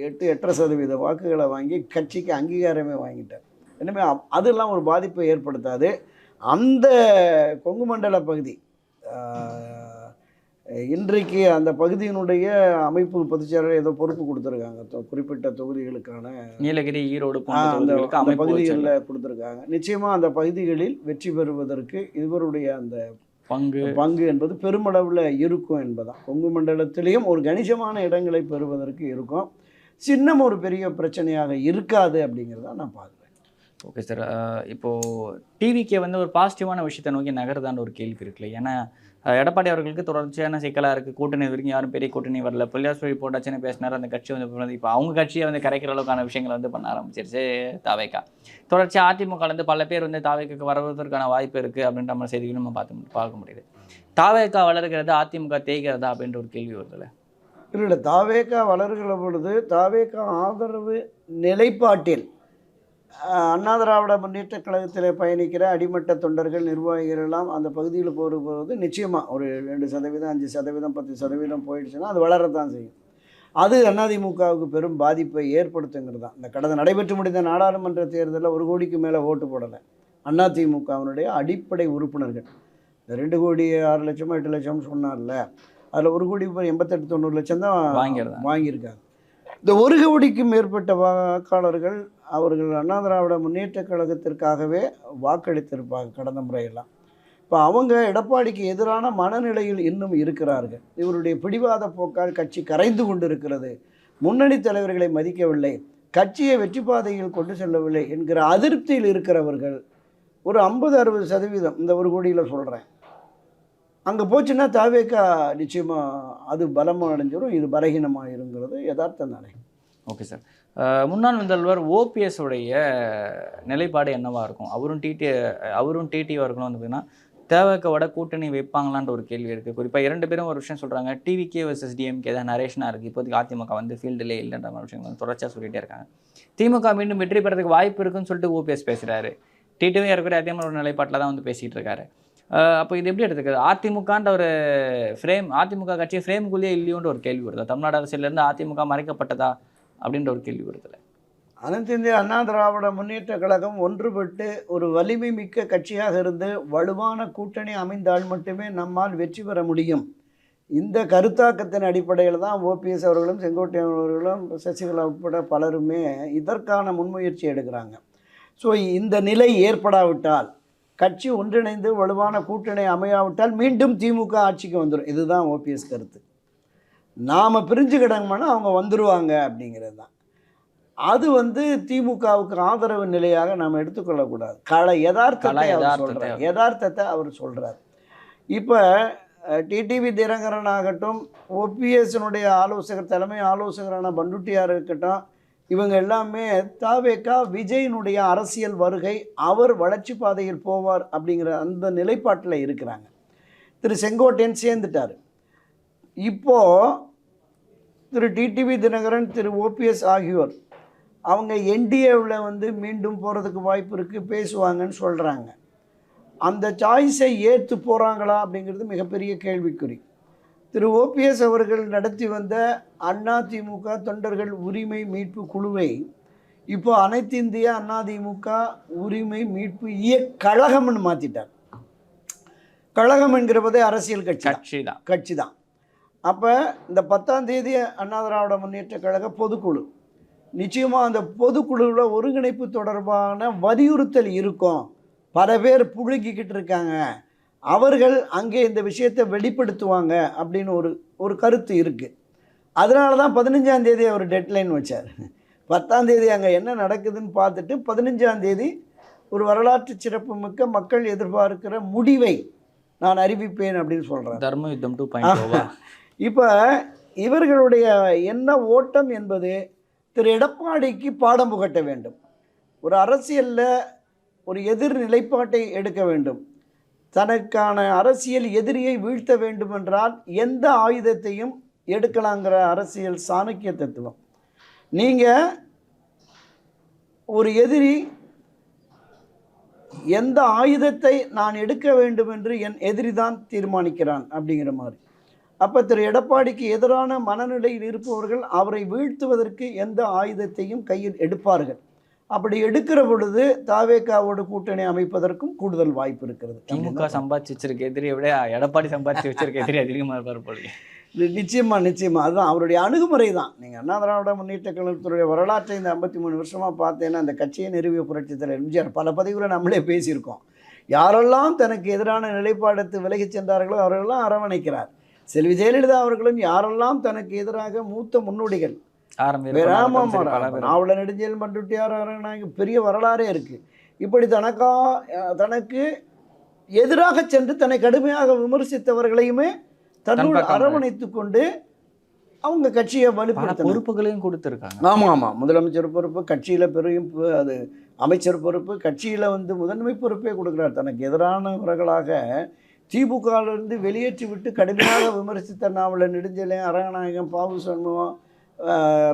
Speaker 1: 8-8.5% வாக்குகளை வாங்கி கட்சிக்கு அங்கீகாரமே வாங்கிட்டார். எனவே அதெல்லாம் ஒரு பாதிப்பை ஏற்படுத்தாது. அந்த கொங்கு மண்டல பகுதி இன்றைக்கு அந்த பகுதியினுடைய அமைப்பு பொதுச்செயலாளர் ஏதோ பொறுப்பு கொடுத்துருக்காங்க, குறிப்பிட்ட தொகுதிகளுக்கான
Speaker 2: நீலகிரி, ஈரோடு
Speaker 1: அந்த பகுதிகளில் கொடுத்துருக்காங்க. நிச்சயமாக அந்த பகுதிகளில் வெற்றி பெறுவதற்கு இவருடைய அந்த பங்கு என்பது பெருமளவில் இருக்கும் என்பதான். கொங்கு மண்டலத்திலேயும் ஒரு கணிசமான இடங்களை பெறுவதற்கு இருக்கும். சின்னம் ஒரு பெரிய பிரச்சனையாக இருக்காது அப்படிங்கிறத நான் பார்க்குறேன்.
Speaker 2: ஓகே சார், இப்போது டிவிக்கே வந்து ஒரு பாசிட்டிவான விஷயத்தை நோக்கி நகர்தான்னு ஒரு கேள்வி இருக்குல்ல. ஏன்னா எடப்பாடி அவர்களுக்கு தொடர்ச்சியான சிக்கலாக இருக்குது, கூட்டணி வரைக்கும் யாரும் பெரிய கூட்டணி வரல, பிள்ளையார் சொல்லி போட்டாச்சுன்னு பேசினார். அந்த கட்சி வந்து இப்போ அவங்க கட்சியை வந்து கரைக்கிற அளவுக்கான விஷயங்களை வந்து பண்ண ஆரம்பிச்சிருச்சு தாவேக்கா. தொடர்ச்சி அதிமுகலேருந்து பல பேர் வந்து தாவேக்காக்கு வருவதற்கான வாய்ப்பு இருக்குது அப்படின்ற மாதிரி செய்திகளும் நம்ம பார்க்க முடியுது. தாவேக்கா வளர்கிறது அதிமுக தேய்கிறதா அப்படின்ற ஒரு கேள்வி வருதுல்ல.
Speaker 1: இல்லை, தாவேக்கா வளர்கிற பொழுது தாவேக்கா ஆதரவு நிலைப்பாட்டில் அண்ணா திராவிட முன்னேற்ற கழகத்தில் பயணிக்கிற அடிமட்ட தொண்டர்கள் நிர்வாகிகள் எல்லாம் அந்த பகுதியில் போகும்போது நிச்சயமாக ஒரு 2%, 5%, 10% போயிடுச்சுன்னா அது வளரத்தான் செய்யும். அது அதிமுகவுக்கு பெரும் பாதிப்பை ஏற்படுத்துங்கிறது தான். இந்த கடந்த நடைபெற்று முடிந்த நாடாளுமன்ற தேர்தலில் 1 கோடிக்கு மேலே ஓட்டு போடலை அதிமுகவினுடைய அடிப்படை உறுப்பினர்கள். இந்த 2 கோடி 6 லட்சமோ 8 லட்சம் சொன்னார்ல, அதில் 1 கோடி 88-90 லட்சம் தான் வாங்கியிருக்காங்க. இந்த 1 கோடிக்கு மேற்பட்ட வாக்காளர்கள் அவர்கள் அண்ணா திராவிட முன்னேற்ற கழகத்திற்காகவே வாக்களித்திருப்பாங்க கடந்த முறையெல்லாம். இப்போ அவங்க எடப்பாடிக்கு எதிரான மனநிலையில் இன்னும் இருக்கிறார்கள். இவருடைய பிடிவாத போக்கால் கட்சி கரைந்து கொண்டு இருக்கிறது, முன்னணி தலைவர்களை மதிக்கவில்லை, கட்சியை வெற்றி பாதையில் கொண்டு செல்லவில்லை என்கிற அதிருப்தியில் இருக்கிறவர்கள் ஒரு 50-60% இந்த 1 கோடியில் சொல்கிறேன். அங்கே போச்சுன்னா தாவேக்கா நிச்சயமாக அது பலமாக அடைஞ்சிடும், இது பலகீனமாக இருங்கிறது யதார்த்தம் தானே.
Speaker 2: Okay sir. முன்னாள் முதல்வர் ஓபிஎஸ் உடைய நிலைப்பாடு என்னவாக இருக்கும்? அவரும் டிடிவாக இருக்கணும் வந்து பார்த்தீங்கன்னா தேவைக்கோட கூட்டணி வைப்பாங்களான்ற ஒரு கேள்வி இருக்குது. குறிப்பாக 2 பேரும் ஒரு விஷயம் சொல்கிறாங்க, டிவிகே வர்சஸ் டிஎம்கே தான் நரேஷனாக இருக்குது. இப்போதைக்கு அதிமுக வந்து ஃபீல்டிலே இல்லைன்ற மாதிரி விஷயங்கள் தொடர்ச்சியாக சொல்லிகிட்டே இருக்காங்க. திமுக மீண்டும் வெற்றி பெறதுக்கு வாய்ப்பு இருக்குன்னு சொல்லிட்டு ஓபிஎஸ் பேசுகிறாரு. டிடிவி இருக்கிற அதே மாதிரி ஒரு நிலைப்பாட்டில் தான் வந்து பேசிகிட்டு இருக்காரு. அப்போ இது எப்படி எடுத்துக்கிறது? அதிமுகன்ற ஒரு அதிமுக கட்சி ஃப்ரேமுக்குள்ளேயே இல்லையோன்ற ஒரு கேள்வி வருது. தமிழ்நாடு அரசியலேருந்து அதிமுக மறைக்கப்பட்டதா அப்படின்ற ஒரு கேள்வி வருதுல.
Speaker 1: அனைத்து இந்திய அண்ணா திராவிட முன்னேற்ற கழகம் ஒன்றுபட்டு ஒரு வலிமை மிக்க கட்சியாக இருந்து வலுவான கூட்டணி அமைந்தால் மட்டுமே நம்மால் வெற்றி பெற முடியும். இந்த கருத்தாக்கத்தின் அடிப்படையில் தான் ஓபிஎஸ் அவர்களும் செங்கோட்டையன் அவர்களும் சசிகலா உட்பட பலருமே இதற்கான முன்முயற்சி எடுக்கிறாங்க. ஸோ இந்த நிலை ஏற்படாவிட்டால், கட்சி ஒன்றிணைந்து வலுவான கூட்டணி அமையாவிட்டால் மீண்டும் திமுக ஆட்சிக்கு வந்துடும். இதுதான் ஓபிஎஸ் கருத்து. நாம் பிரிஞ்சு கிடங்கோம்னா அவங்க வந்துடுவாங்க அப்படிங்கிறது தான். அது வந்து திமுகவுக்கு ஆதரவு நிலையாக நாம் எடுத்துக்கொள்ளக்கூடாது. யதார்த்தத்தை அவர் சொல்கிறார். இப்போ டிடிவி தினகரன் ஆகட்டும், ஓபிஎஸ்னுடைய ஆலோசகர் தலைமை ஆலோசகரான பண்டுட்டியார் இருக்கட்டும், இவங்க எல்லாமே தாவேக்கா விஜயினுடைய அரசியல் வருகை, அவர் வளர்ச்சி பாதையில் போவார் அப்படிங்கிற அந்த நிலைப்பாட்டில் இருக்கிறாங்க. திரு செங்கோட்டையன் சேர்ந்துட்டார். இப்போது திரு டிடிவி தினகரன், திரு ஓபிஎஸ் ஆகியோர் அவங்க என்டிஏவில் வந்து மீண்டும் போகிறதுக்கு வாய்ப்பு இருக்குது, பேசுவாங்கன்னு சொல்கிறாங்க. அந்த சாய்ஸை ஏற்று போகிறாங்களா அப்படிங்கிறது மிகப்பெரிய கேள்விக்குறி. திரு ஓபிஎஸ் அவர்கள் நடத்தி வந்த அதிமுக தொண்டர்கள் உரிமை மீட்பு குழுவை இப்போ அனைத்து இந்திய அதிமுக உரிமை மீட்பு கழகம்னு மாற்றிட்டார். கழகம் என்கிறதே அரசியல் கட்சி தான். அப்போ இந்த 10ஆம் தேதி அண்ணா திராவிட முன்னேற்ற கழக பொதுக்குழு, நிச்சயமாக அந்த பொதுக்குழுவில் ஒருங்கிணைப்பு தொடர்பான வலியுறுத்தல் இருக்கும். பல பேர் புழுங்கிக்கிட்டு இருக்காங்க, அவர்கள் அங்கே இந்த விஷயத்தை வெளிப்படுத்துவாங்க அப்படின்னு ஒரு கருத்து இருக்குது. அதனால தான் 15ஆம் தேதி அவர் டெட்லைன் வச்சார். 10ஆம் தேதி அங்கே என்ன நடக்குதுன்னு பார்த்துட்டு 15ஆம் தேதி ஒரு வரலாற்று சிறப்பு மிக்க மக்கள் எதிர்பார்க்கிற முடிவை நான் அறிவிப்பேன் அப்படின்னு சொல்கிறேன்.
Speaker 2: தர்ம யுத்தம் 2.0.
Speaker 1: இப்போ இவர்களுடைய என்ன ஓட்டம் என்பது திரு எடப்பாடிக்கு பாடம் புகட்ட வேண்டும். ஒரு அரசியலில் ஒரு எதிர் நிலைப்பாட்டை எடுக்க வேண்டும். தனக்கான அரசியல் எதிரியை வீழ்த்த வேண்டும் என்றால் எந்த ஆயுதத்தையும் எடுக்கலாங்கிற அரசியல் சாணக்கிய தத்துவம். நீங்கள் ஒரு எதிரி எந்த ஆயுதத்தை நான் எடுக்க வேண்டும் என்று என் எதிரி தான் தீர்மானிக்கிறான் அப்படிங்கிற மாதிரி. அப்போ திரு எடப்பாடிக்கு எதிரான மனநிலையில் இருப்பவர்கள் அவரை வீழ்த்துவதற்கு எந்த ஆயுதத்தையும் கையில் எடுப்பார்கள். அப்படி எடுக்கிற பொழுது தாவேக்காவோடு கூட்டணி அமைப்பதற்கும் கூடுதல் வாய்ப்பு இருக்கிறது.
Speaker 2: திமுக சம்பாதிச்சு வச்சிருக்க எதிரியை விட எடப்பாடி சம்பாதிச்சு வச்சிருக்க எதிரி அதிகமாக இருப்பார் போல.
Speaker 1: நிச்சயமாக அதுதான் அவருடைய அணுகுமுறை தான். நீங்கள் அண்ணா திராவிட முன்னேற்ற கழகத்துடைய வரலாற்றை இந்த 53 வருஷமாக பார்த்தேன்னா, அந்த கட்சியை நிறுவிய புரட்சித் தலைவர் எம்ஜிஆர் பல பதிவுகளை நம்மளே பேசியிருக்கோம். யாரெல்லாம் தனக்கு எதிரான நிலைப்பாடத்து விலகிச் சென்றார்களோ அவர்களெல்லாம் அரவணைக்கிறார். செல்வி ஜெயலலிதா அவர்களும் யாரெல்லாம் தனக்கு எதிராக மூத்த முன்னோடிகள், நாவல நெடுஞ்செழியன், பண்டுட்டியார், பெரிய வரலாறே இருக்குது. இப்படி தனக்கு எதிராக சென்று தன்னை கடுமையாக விமர்சித்தவர்களையுமே தன்னோடு அரவணைத்து கொண்டு அவங்க கட்சியை வலுப்படுத்த
Speaker 2: பொறுப்புகளையும் கொடுத்துருக்காங்க.
Speaker 1: ஆமாம், முதலமைச்சர் பொறுப்பு, கட்சியில் பெரிய அது அமைச்சர் பொறுப்பு, கட்சியில் வந்து முதன்மை பொறுப்பே கொடுக்குறார். தனக்கு எதிரானவர்களாக திமுகவிலிருந்து வெளியேற்றி விட்டு கடுமையாக விமர்சித்த நாவல நெடுஞ்செழியன், அரங்கநாயகம், பாவு சண்முகம்,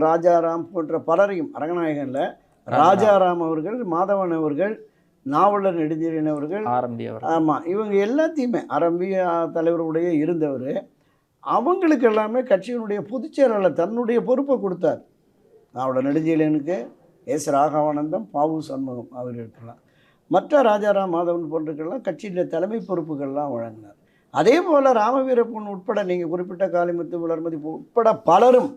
Speaker 1: ராஜாராம் போன்ற பலரையும், அரங்கநாயகன்ல ராஜாராம் அவர்கள், மாதவன் அவர்கள், நாவலர் நெடுஞ்செழியன் அவர்கள், ஆமாம், இவங்க எல்லாத்தையுமே ஆரம்பி தலைவருடைய இருந்தவர். அவங்களுக்கு எல்லாமே கட்சியினுடைய பொதுச்செயலாளர் தன்னுடைய பொறுப்பை கொடுத்தார். நாவலர் நெடுஞ்செழியனுக்கு எஸ் ராகவானந்தம், பாவு சண்முகம் அவர்களுக்கெல்லாம், மற்ற ராஜாராம், மாதவன் போன்றவர்கள்லாம் கட்சியில் தலைமை பொறுப்புகள்லாம் வழங்கினார். அதே போல் ராமவீரப்பன் உட்பட, நீங்கள் குறிப்பிட்ட காளிமுத்து, வளர்மதி உட்பட பலரும்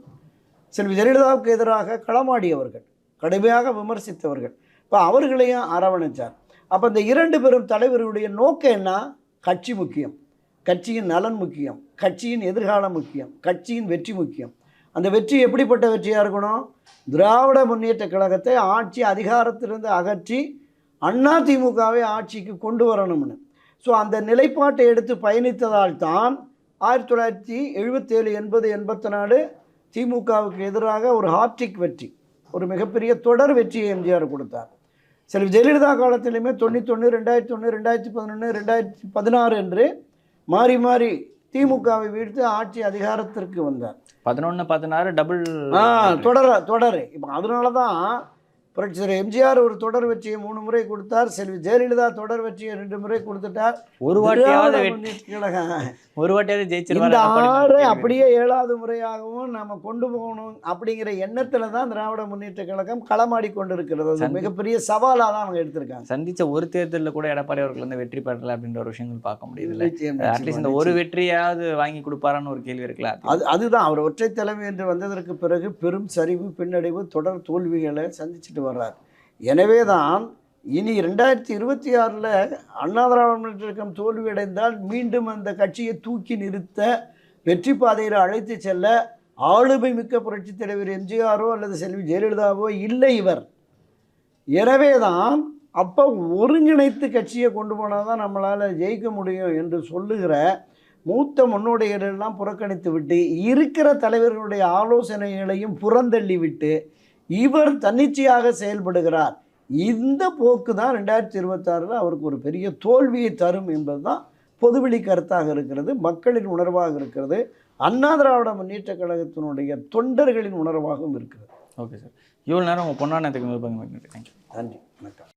Speaker 1: செல்வி ஜெயலலிதாவுக்கு எதிராக களமாடியவர்கள், கடுமையாக விமர்சித்தவர்கள். இப்போ அவர்களையும் அரவணைச்சார். அப்போ இந்த 2 பெரும் தலைவர்களுடைய நோக்கம் என்ன? கட்சி முக்கியம், கட்சியின் நலன் முக்கியம், கட்சியின் எதிர்காலம் முக்கியம், கட்சியின் வெற்றி முக்கியம். அந்த வெற்றி எப்படிப்பட்ட வெற்றியாக இருக்கணும்? திராவிட முன்னேற்ற கழகத்தை ஆட்சி அதிகாரத்திலிருந்து அகற்றி அதிமுகவை ஆட்சிக்கு கொண்டு வரணும்னு. ஸோ அந்த நிலைப்பாட்டை எடுத்து பயணித்ததால் தான் 1977, 80, 84 திமுகவுக்கு எதிராக ஒரு ஹார்ட்ரிக் வெற்றி, ஒரு மிகப்பெரிய தொடர் வெற்றியை எம்ஜிஆர் கொடுத்தார். சரி, ஜெயலலிதா காலத்திலையுமே 91, 2001, 2011, 2016 என்று மாறி மாறி திமுகவை வீழ்த்து ஆட்சி அதிகாரத்திற்கு வந்தார்.
Speaker 2: 11, 16 டபுள்
Speaker 1: தொடர். இப்போ அதனால தான் புரட்சியர் எம்ஜிஆர் ஒரு தொடர் வெற்றியை 3 முறை கொடுத்தார். செல்வி ஜெயலலிதா தொடர் வெற்றியை 2 முறை கொடுத்துட்டார்.
Speaker 2: ஒரு வாட்டியாவது ஜெயிச்சிருவாங்க.
Speaker 1: இந்த 6 அப்படியே 7வது முறையாகவும் நம்ம கொண்டு போகணும் அப்படிங்கிற எண்ணத்துல தான் திராவிட முன்னேற்ற கழகம் களமாடி கொண்டிருக்கிறது. அது மிகப்பெரிய சவாலாக தான் அவங்க எடுத்திருக்காங்க.
Speaker 2: சந்திச்ச ஒரு தேர்தலில் கூட எடப்பாடி அவர்கள் வந்து வெற்றி பெறல அப்படின்ற ஒரு விஷயங்கள் பார்க்க முடியுது. அட்லீஸ்ட் இந்த ஒரு வெற்றியாவது வாங்கி கொடுப்பாரான்னு ஒரு கேள்வி இருக்குல்ல.
Speaker 1: அதுதான் அவர் ஒற்றை தலைமை என்று வந்ததற்கு பிறகு பெரும் சரிவு, பின்னடைவு, தொடர் தோல்விகளை சந்திச்சுட்டு வர்றார். எனவே தான் இனி 2026 அண்ணா திராவிட முன்னேற்ற கழகம் தோல்வியடைந்தால் மீண்டும் அந்த கட்சியை தூக்கி நிறுத்த, வெற்றி பாதையில் அழைத்து செல்ல ஆளுமை மிக்க புரட்சித் தலைவர் எம்ஜிஆரோ அல்லது செல்வி ஜெயலலிதாவோ இல்லை இவர். எனவே தான் அப்போ ஒருங்கிணைத்து கட்சியை கொண்டு போனால் தான் நம்மளால் ஜெயிக்க முடியும் என்று சொல்லுகிற மூத்த முன்னோடிகளெல்லாம் புறக்கணித்து விட்டு இருக்கிற தலைவர்களுடைய ஆலோசனைகளையும் புறந்தள்ளி விட்டு இவர் தன்னிச்சையாக செயல்படுகிறார். இந்த போக்கு தான் 2026 அவருக்கு ஒரு பெரிய தோல்வியை தரும் என்பது தான் பொதுவெளி கருத்தாக இருக்கிறது, மக்களின் உணர்வாக இருக்கிறது, அண்ணா திராவிட முன்னேற்ற கழகத்தினுடைய தொண்டர்களின் உணர்வாகவும் இருக்கிறது.
Speaker 2: ஓகே சார், இவ்வளோ நேரம் உங்கள் பொன்னானத்துக்கு நன்றி.
Speaker 1: நன்றி, வணக்கம்.